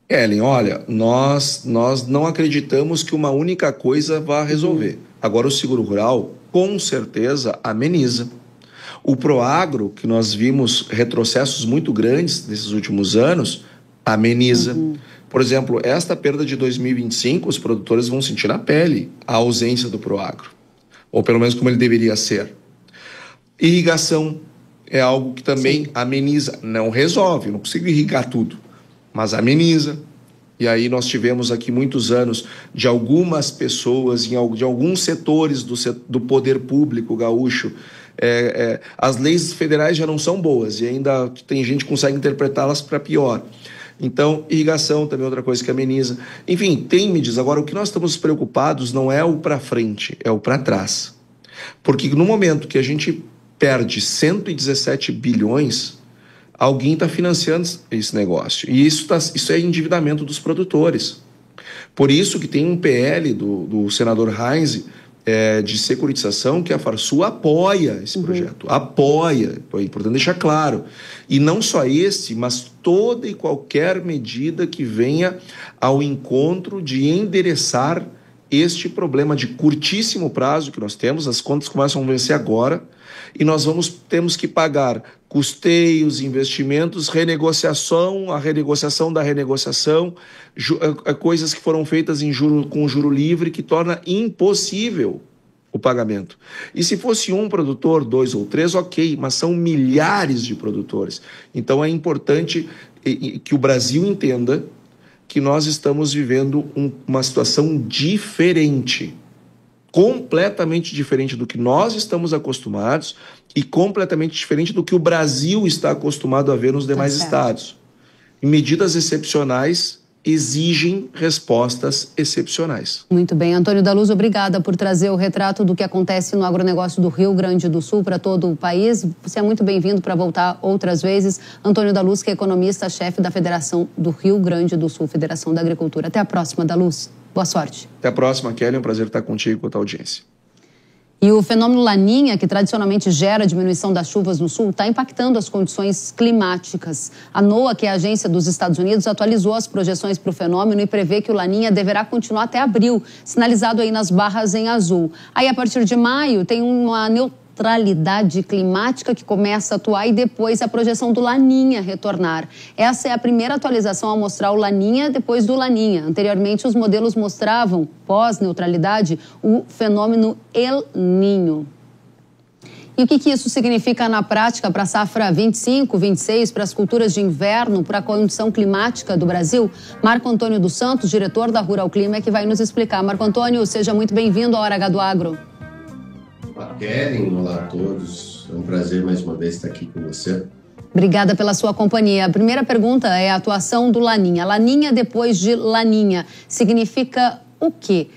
[SPEAKER 15] Ellen, olha, nós não acreditamos que uma única coisa vá resolver. Agora, o seguro rural, com certeza, ameniza. O Proagro, que nós vimos retrocessos muito grandes nesses últimos anos, ameniza. Por exemplo, esta perda de 2025, os produtores vão sentir na pele a ausência do Proagro, ou pelo menos como ele deveria ser. Irrigação é algo que também ameniza, não resolve, não consigo irrigar tudo, mas ameniza. E aí nós tivemos aqui muitos anos de algumas pessoas, de alguns setores do poder público gaúcho. As leis federais já não são boas e ainda tem gente que consegue interpretá-las para pior. Então, irrigação também é outra coisa que ameniza. Enfim, tem medidas. Agora, o que nós estamos preocupados não é o para frente, é o para trás. Porque no momento que a gente perde 117 bilhões... alguém está financiando esse negócio. E isso é endividamento dos produtores. Por isso que tem um PL do senador Heinz de securitização que a Farsul apoia esse projeto. Apoia. É importante deixar claro. E não só esse, mas toda e qualquer medida que venha ao encontro de endereçar este problema de curtíssimo prazo que nós temos. As contas começam a vencer agora. E nós temos que pagar custeios, investimentos, a renegociação da renegociação, coisas que foram feitas com juro livre, que torna impossível o pagamento. E se fosse um produtor, 2 ou 3, ok, mas são milhares de produtores. Então é importante que o Brasil entenda que nós estamos vivendo uma situação diferente, completamente diferente do que nós estamos acostumados e completamente diferente do que o Brasil está acostumado a ver nos demais estados. E medidas excepcionais exigem respostas excepcionais.
[SPEAKER 4] Muito bem. Antônio da Luz, obrigada por trazer o retrato do que acontece no agronegócio do Rio Grande do Sul para todo o país. Você é muito bem-vindo para voltar outras vezes. Antônio da Luz, que é economista-chefe da Federação do Rio Grande do Sul, Federação da Agricultura. Até a próxima, da Luz. Boa sorte.
[SPEAKER 15] Até a próxima, Kelly. É um prazer estar contigo e com a tua audiência.
[SPEAKER 4] E o fenômeno Laninha, que tradicionalmente gera diminuição das chuvas no sul, está impactando as condições climáticas. A NOAA, que é a agência dos Estados Unidos, atualizou as projeções para o fenômeno e prevê que o Laninha deverá continuar até abril, sinalizado aí nas barras em azul. Aí, a partir de maio, tem uma neutralidade climática que começa a atuar e depois a projeção do Laninha retornar. Essa é a primeira atualização a mostrar o Laninha depois do Laninha. Anteriormente, os modelos mostravam, pós-neutralidade, o fenômeno El Niño. E o que isso significa na prática para a safra 25, 26, para as culturas de inverno, para a condição climática do Brasil? Marco Antônio dos Santos, diretor da Rural Clima, é que vai nos explicar. Marco Antônio, seja muito bem-vindo à Hora H do Agro.
[SPEAKER 16] Olá, Kellen. Olá a todos. É um prazer mais uma vez estar aqui com você.
[SPEAKER 4] Obrigada pela sua companhia. A primeira pergunta é a atuação do Laninha. Laninha depois de Laninha significa o quê?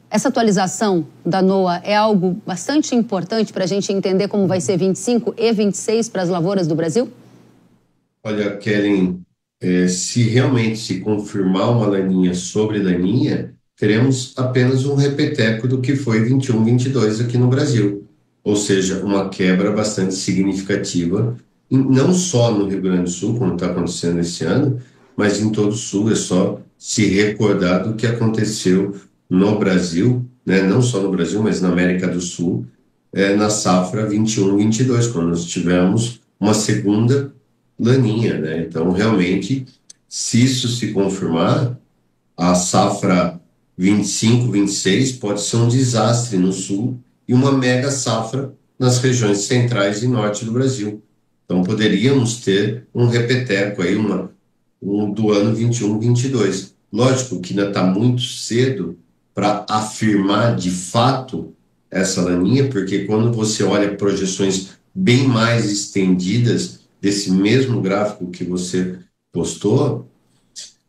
[SPEAKER 4] Essa atualização da NOAA é algo bastante importante para a gente entender como vai ser 25 e 26 para as lavouras do Brasil?
[SPEAKER 16] Olha, Kellen, se realmente se confirmar uma Laninha sobre Laninha, teremos apenas um repeteco do que foi 21, 22 aqui no Brasil. Ou seja, uma quebra bastante significativa, não só no Rio Grande do Sul, como está acontecendo esse ano, mas em todo o Sul. É só se recordar do que aconteceu no Brasil, né? Não só no Brasil, mas na América do Sul, na safra 21, 22, quando nós tivemos uma segunda Laninha, né? Então, realmente, se isso se confirmar, a safra 25, 26 pode ser um desastre no sul e uma mega safra nas regiões centrais e norte do Brasil. Então poderíamos ter um repeteco aí, do ano 21, 22. Lógico que ainda está muito cedo para afirmar de fato essa Laninha, porque quando você olha projeções bem mais estendidas desse mesmo gráfico que você postou,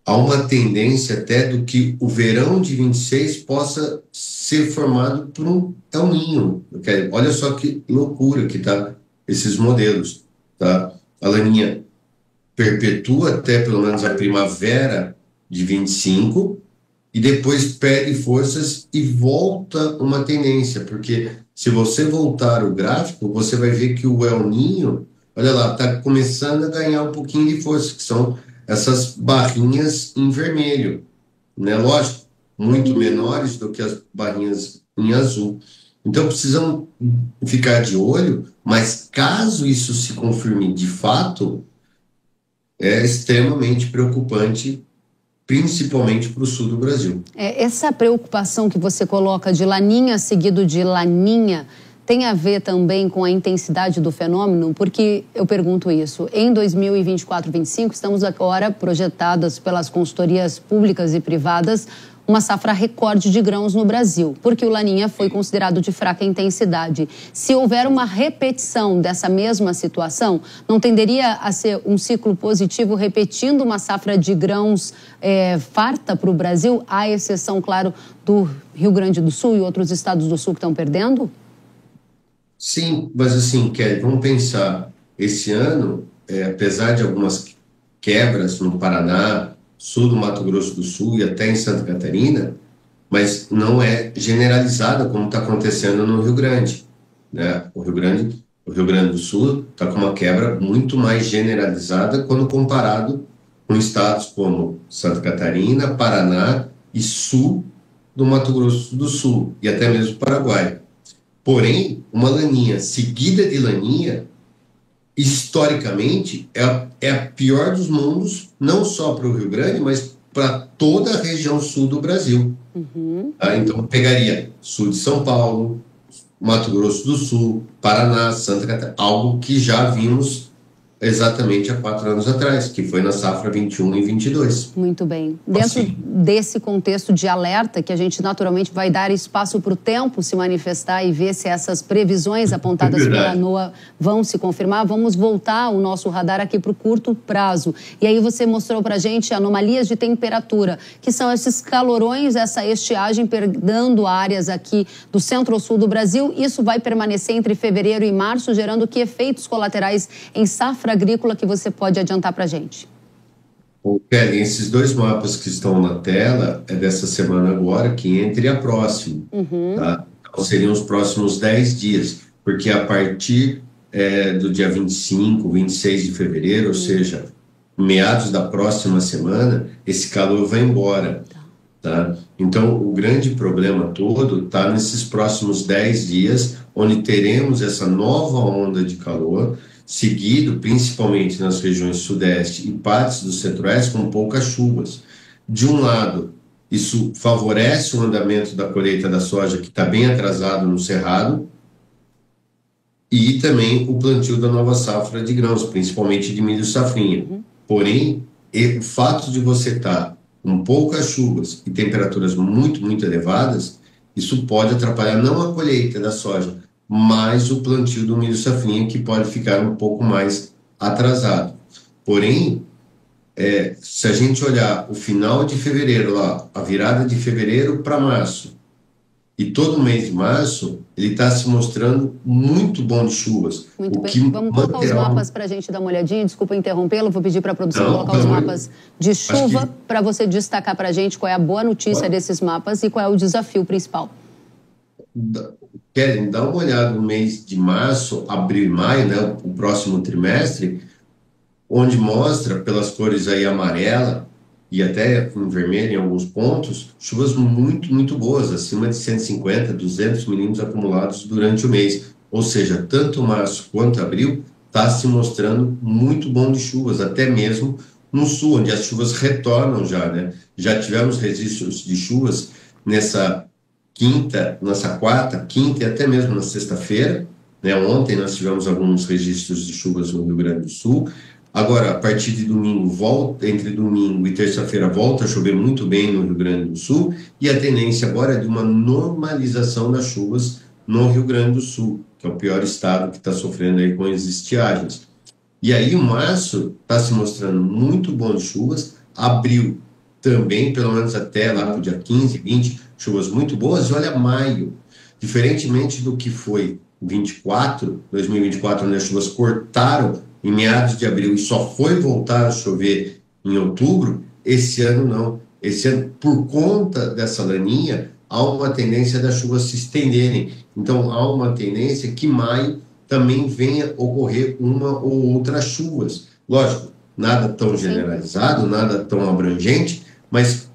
[SPEAKER 16] há uma tendência até do que o verão de 26 possa ser formado por um El Niño. Olha só que loucura que tá esses modelos, tá? A Laninha perpetua até pelo menos a primavera de 25 e depois perde forças e volta uma tendência, porque se você voltar o gráfico, você vai ver que o El Niño, olha lá, está começando a ganhar um pouquinho de força, que são essas barrinhas em vermelho, né? Lógico, muito menores do que as barrinhas em azul. Então, precisamos ficar de olho, mas caso isso se confirme de fato, é extremamente preocupante, principalmente para o sul do Brasil.
[SPEAKER 4] Essa preocupação que você coloca de Laninha seguido de Laninha tem a ver também com a intensidade do fenômeno? Porque eu pergunto isso. Em 2024 e 2025, estamos agora projetadas pelas consultorias públicas e privadas uma safra recorde de grãos no Brasil, porque o Laninha foi considerado de fraca intensidade. Se houver uma repetição dessa mesma situação, não tenderia a ser um ciclo positivo repetindo uma safra de grãos farta para o Brasil, à exceção, claro, do Rio Grande do Sul e outros estados do Sul que estão perdendo?
[SPEAKER 16] Sim, mas assim, Kelly, vamos pensar, esse ano, apesar de algumas quebras no Paraná, sul do Mato Grosso do Sul e até em Santa Catarina, mas não é generalizada como está acontecendo no Rio Grande, né? O Rio Grande do Sul está com uma quebra muito mais generalizada quando comparado com estados como Santa Catarina, Paraná e sul do Mato Grosso do Sul e até mesmo Paraguai. Porém, uma Laninha seguida de Laninha, historicamente, é a pior dos mundos, não só para o Rio Grande, mas para toda a região sul do Brasil. Então, pegaria sul de São Paulo, Mato Grosso do Sul, Paraná, Santa Catarina, algo que já vimos exatamente há 4 anos atrás, que foi na safra 21 e 22.
[SPEAKER 4] Muito bem. Dentro desse contexto de alerta, que a gente naturalmente vai dar espaço para o tempo se manifestar e ver se essas previsões apontadas pela NOAA vão se confirmar, vamos voltar o nosso radar aqui para o curto prazo. E aí você mostrou para a gente anomalias de temperatura, que são esses calorões, essa estiagem perdendo áreas aqui do centro-sul do Brasil. Isso vai permanecer entre fevereiro e março, gerando que efeitos colaterais em safra agrícola que você pode adiantar para a gente?
[SPEAKER 16] Kelly, esses 2 mapas que estão na tela é dessa semana agora, que entre a próxima. Tá? Então, seriam os próximos 10 dias, porque a partir do dia 25, 26 de fevereiro, ou seja, meados da próxima semana, esse calor vai embora. Tá? Então, o grande problema todo está nesses próximos 10 dias, onde teremos essa nova onda de calor, seguido principalmente nas regiões sudeste e partes do centro-oeste com poucas chuvas. De um lado, isso favorece o andamento da colheita da soja, que está bem atrasado no Cerrado, e também o plantio da nova safra de grãos, principalmente de milho safrinha. Porém, o fato de você estar com poucas chuvas e temperaturas muito, muito elevadas, isso pode atrapalhar não a colheita da soja, mas o plantio do milho safrinha, que pode ficar um pouco mais atrasado. Porém, se a gente olhar o final de fevereiro, lá, a virada de fevereiro para março, e todo mês de março, ele está se mostrando muito bom de chuvas.
[SPEAKER 4] Muito bem. Vamos colocar os mapas para a gente dar uma olhadinha. Desculpa interrompê-lo, vou pedir para a produção colocar os mapas de chuva para você destacar para a gente qual é a boa notícia desses mapas e qual é o desafio principal.
[SPEAKER 16] Querem dar uma olhada no mês de março, abril e maio, né, o próximo trimestre, onde mostra pelas cores aí amarela e até em vermelho em alguns pontos, chuvas muito, muito boas, acima de 150, 200 milímetros acumulados durante o mês. Ou seja, tanto março quanto abril está se mostrando muito bom de chuvas, até mesmo no sul, onde as chuvas retornam já, né? Já tivemos registros de chuvas nessa quarta, quinta e até mesmo na sexta-feira, né? Ontem nós tivemos alguns registros de chuvas no Rio Grande do Sul. Agora, a partir de domingo, entre domingo e terça-feira, volta a chover muito bem no Rio Grande do Sul, e a tendência agora é de uma normalização das chuvas no Rio Grande do Sul, que é o pior estado que está sofrendo aí com as estiagens. E aí o março está se mostrando muito bom de chuvas, abril também, pelo menos até lá para o dia 15, 20, chuvas muito boas, e olha maio, diferentemente do que foi 2024, onde as chuvas cortaram em meados de abril e só foi voltar a chover em outubro, esse ano não. Esse ano, por conta dessa laninha, há uma tendência das chuvas se estenderem. Então, há uma tendência que maio também venha ocorrer uma ou outra chuvas. Lógico, nada tão generalizado, nada tão abrangente, mas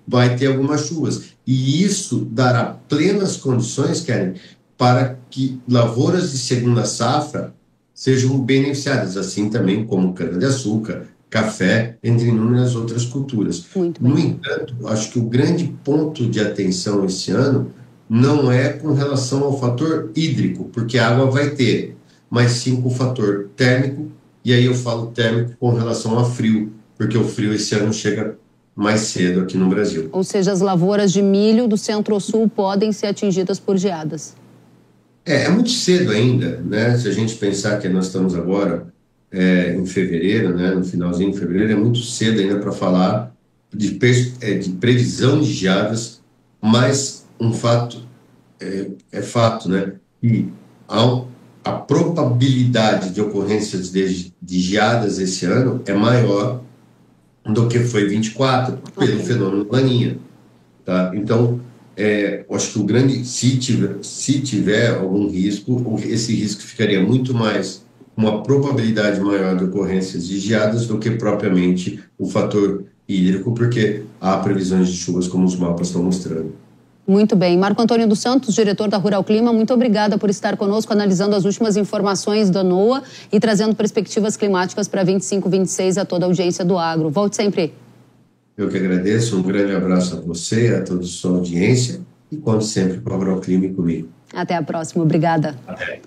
[SPEAKER 16] vai ter algumas chuvas. E isso dará plenas condições, Karen, para que lavouras de segunda safra sejam beneficiadas, assim também como cana-de-açúcar, café, entre inúmeras outras culturas. No entanto, acho que o grande ponto de atenção esse ano não é com relação ao fator hídrico, porque a água vai ter, mas sim com o fator térmico, e aí eu falo térmico com relação a frio, porque o frio esse ano chega mais cedo aqui no Brasil.
[SPEAKER 4] Ou seja, as lavouras de milho do centro-sul podem ser atingidas por geadas.
[SPEAKER 16] É muito cedo ainda, né? Se a gente pensar que nós estamos agora em fevereiro, né? No finalzinho de fevereiro, é muito cedo ainda para falar de previsão de geadas, mas um fato é fato, né? E a probabilidade de ocorrências de geadas esse ano é maior do que foi 24, pelo fenômeno Laninha, tá? Então, acho que o grande, se tiver algum risco, esse risco ficaria muito mais uma probabilidade maior de ocorrências de geadas do que propriamente o fator hídrico, porque há previsões de chuvas como os mapas estão mostrando.
[SPEAKER 4] Muito bem. Marco Antônio dos Santos, diretor da Rural Clima, muito obrigada por estar conosco, analisando as últimas informações da NOAA e trazendo perspectivas climáticas para 25, 26 a toda a audiência do agro. Volte sempre.
[SPEAKER 16] Eu que agradeço, um grande abraço a você, a toda a sua audiência, e conte sempre com a Rural Clima e comigo.
[SPEAKER 4] Até a próxima, obrigada.
[SPEAKER 16] Até.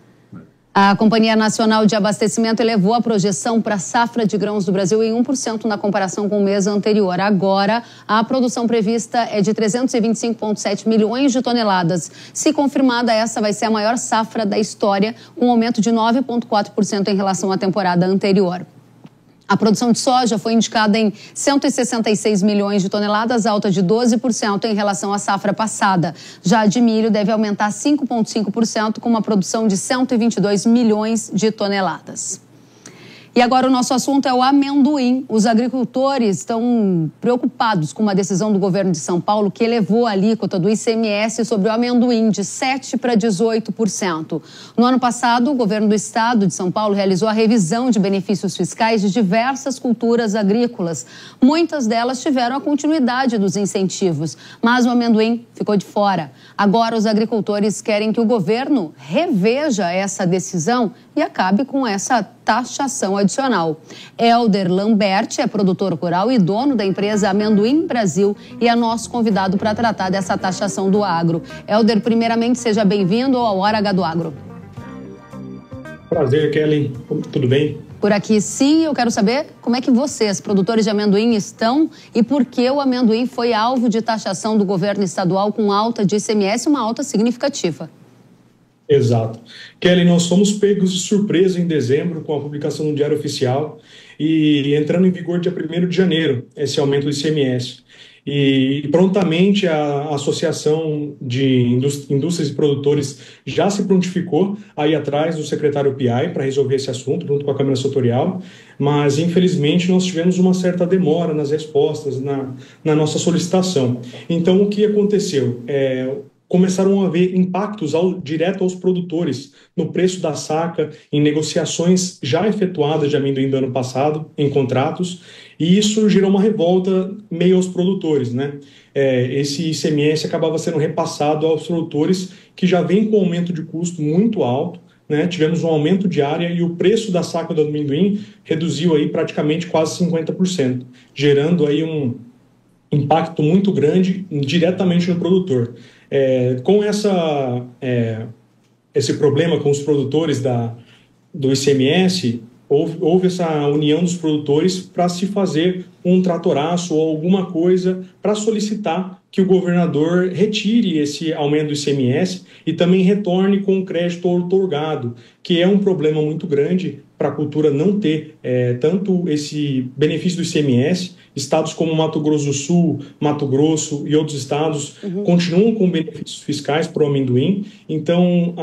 [SPEAKER 4] A Companhia Nacional de Abastecimento elevou a projeção para a safra de grãos do Brasil em 1% na comparação com o mês anterior. Agora, a produção prevista é de 325,7 milhões de toneladas. Se confirmada, essa vai ser a maior safra da história, com um aumento de 9,4% em relação à temporada anterior. A produção de soja foi indicada em 166 milhões de toneladas, alta de 12% em relação à safra passada. Já a de milho deve aumentar 5,5%, com uma produção de 122 milhões de toneladas. E agora o nosso assunto é o amendoim. Os agricultores estão preocupados com uma decisão do governo de São Paulo que elevou a alíquota do ICMS sobre o amendoim de 7% para 18%. No ano passado, o governo do estado de São Paulo realizou a revisão de benefícios fiscais de diversas culturas agrícolas. Muitas delas tiveram a continuidade dos incentivos, mas o amendoim ficou de fora. Agora os agricultores querem que o governo reveja essa decisão e acabe com essa taxação adicional. Helder Lambert é produtor rural e dono da empresa Amendoim Brasil e é nosso convidado para tratar dessa taxação do agro. Helder, primeiramente, seja bem-vindo ao Hora H do Agro.
[SPEAKER 17] Prazer, Kelly. Tudo bem?
[SPEAKER 4] Por aqui sim, eu quero saber como é que vocês, produtores de amendoim, estão e por que o amendoim foi alvo de taxação do governo estadual com alta de ICMS, uma alta significativa.
[SPEAKER 17] Exato. Kelly, nós fomos pegos de surpresa em dezembro com a publicação no Diário Oficial e entrando em vigor dia 1º de janeiro, esse aumento do ICMS. E prontamente a Associação de Indústrias e Produtores já se prontificou a ir atrás do secretário PI para resolver esse assunto, junto com a Câmara Setorial, mas infelizmente nós tivemos uma certa demora nas respostas, na nossa solicitação. Então o que aconteceu? Começaram a haver impactos direto aos produtores no preço da saca, em negociações já efetuadas de amendoim do ano passado, em contratos, e isso gerou uma revolta meio aos produtores, né? Esse ICMS acabava sendo repassado aos produtores que já vêm com aumento de custo muito alto, né? Tivemos um aumento de área e o preço da saca do amendoim reduziu aí praticamente quase 50%, gerando aí um impacto muito grande diretamente no produtor. Com esse problema com os produtores do ICMS, houve essa união dos produtores para se fazer um tratoraço ou alguma coisa para solicitar que o governador retire esse aumento do ICMS e também retorne com o crédito outorgado, que é um problema muito grande para a cultura não ter tanto esse benefício do ICMS. Estados como Mato Grosso do Sul, Mato Grosso e outros estados continuam com benefícios fiscais para o amendoim. Então,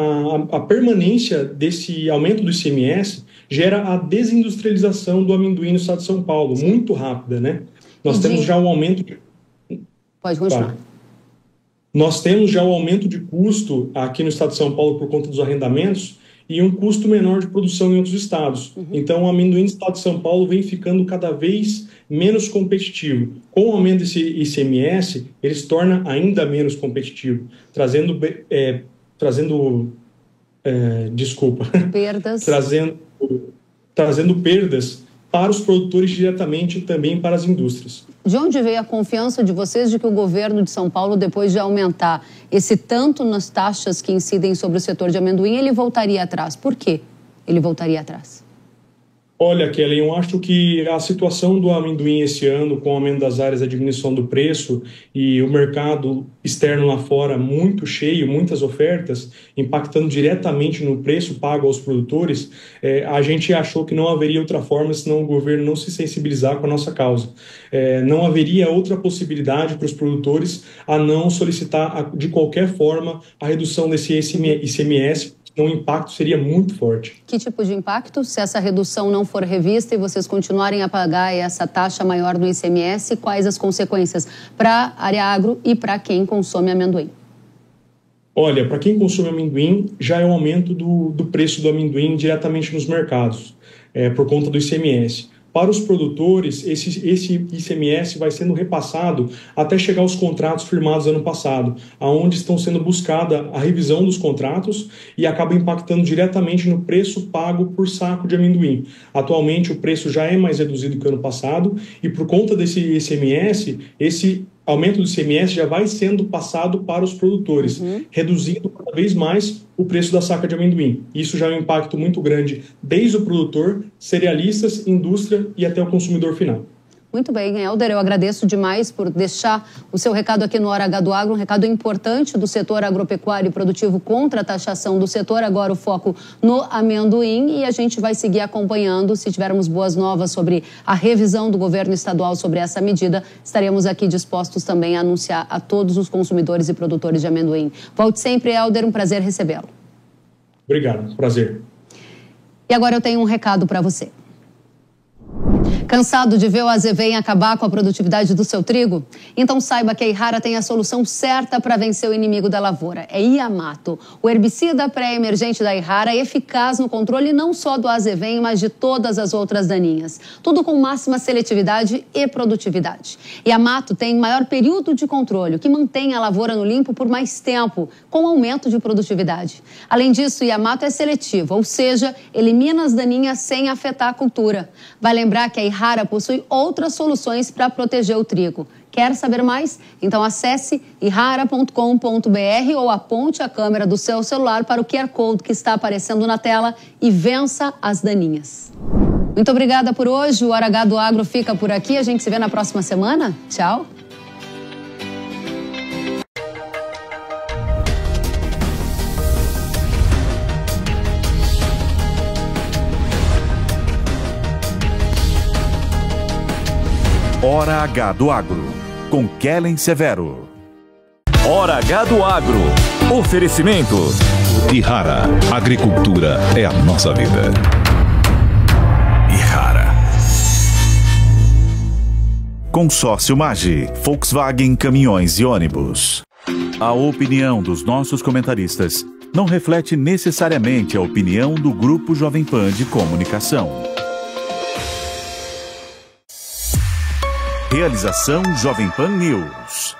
[SPEAKER 17] a permanência desse aumento do ICMS gera a desindustrialização do amendoim no estado de São Paulo, muito rápida, né? Nós temos já um aumento...
[SPEAKER 4] Pode continuar.
[SPEAKER 17] Tá. Nós temos já o aumento de custo aqui no estado de São Paulo por conta dos arrendamentos e um custo menor de produção em outros estados. Então, o amendoim do estado de São Paulo vem ficando cada vez menos competitivo. Com o aumento desse ICMS, ele se torna ainda menos competitivo, trazendo perdas para os produtores diretamente e também para as indústrias.
[SPEAKER 4] De onde veio a confiança de vocês de que o governo de São Paulo, depois de aumentar esse tanto nas taxas que incidem sobre o setor de amendoim, ele voltaria atrás? Por quê ele voltaria atrás?
[SPEAKER 17] Olha, Kelly, eu acho que a situação do amendoim esse ano, com o aumento das áreas, a diminuição do preço e o mercado externo lá fora muito cheio, muitas ofertas, impactando diretamente no preço pago aos produtores, a gente achou que não haveria outra forma senão o governo não se sensibilizar com a nossa causa. Não haveria outra possibilidade para os produtores a não solicitar de qualquer forma a redução desse ICMS, o impacto seria muito forte.
[SPEAKER 4] Que tipo de impacto? Se essa redução não for revista e vocês continuarem a pagar essa taxa maior do ICMS, quais as consequências para a área agro e para quem consome amendoim?
[SPEAKER 17] Olha, para quem consome amendoim, já é um aumento do preço do amendoim diretamente nos mercados, por conta do ICMS. Para os produtores, esse ICMS vai sendo repassado até chegar aos contratos firmados ano passado, aonde estão sendo buscada a revisão dos contratos e acaba impactando diretamente no preço pago por saco de amendoim. Atualmente, o preço já é mais reduzido que o ano passado e por conta desse ICMS, esse aumento do ICMS já vai sendo passado para os produtores, reduzindo cada vez mais o preço da saca de amendoim. Isso já é um impacto muito grande desde o produtor, cerealistas, indústria e até o consumidor final.
[SPEAKER 4] Muito bem, Helder, eu agradeço demais por deixar o seu recado aqui no Hora H do Agro, um recado importante do setor agropecuário e produtivo contra a taxação do setor, agora o foco no amendoim, e a gente vai seguir acompanhando. Se tivermos boas novas sobre a revisão do governo estadual sobre essa medida, estaremos aqui dispostos também a anunciar a todos os consumidores e produtores de amendoim. Volte sempre, Helder, um prazer recebê-lo.
[SPEAKER 17] Obrigado, prazer.
[SPEAKER 4] E agora eu tenho um recado para você. Cansado de ver o azevém acabar com a produtividade do seu trigo? Então saiba que a Yara tem a solução certa para vencer o inimigo da lavoura. É Iamato, o herbicida pré-emergente da Yara, eficaz no controle não só do azevém, mas de todas as outras daninhas. Tudo com máxima seletividade e produtividade. Iamato tem maior período de controle, o que mantém a lavoura no limpo por mais tempo, com aumento de produtividade. Além disso, o Iamato é seletivo, ou seja, elimina as daninhas sem afetar a cultura. Vai lembrar que a Yara possui outras soluções para proteger o trigo. Quer saber mais? Então acesse yara.com.br ou aponte a câmera do seu celular para o QR Code que está aparecendo na tela e vença as daninhas. Muito obrigada por hoje. O Hora H do Agro fica por aqui. A gente se vê na próxima semana. Tchau.
[SPEAKER 3] Hora H do Agro, com Kellen Severo.
[SPEAKER 1] Hora H do Agro. Oferecimento.
[SPEAKER 2] Yara, agricultura é a nossa vida.
[SPEAKER 3] Yara. Consórcio Magi, Volkswagen Caminhões e Ônibus. A opinião dos nossos comentaristas não reflete necessariamente a opinião do Grupo Jovem Pan de Comunicação. Realização Jovem Pan News.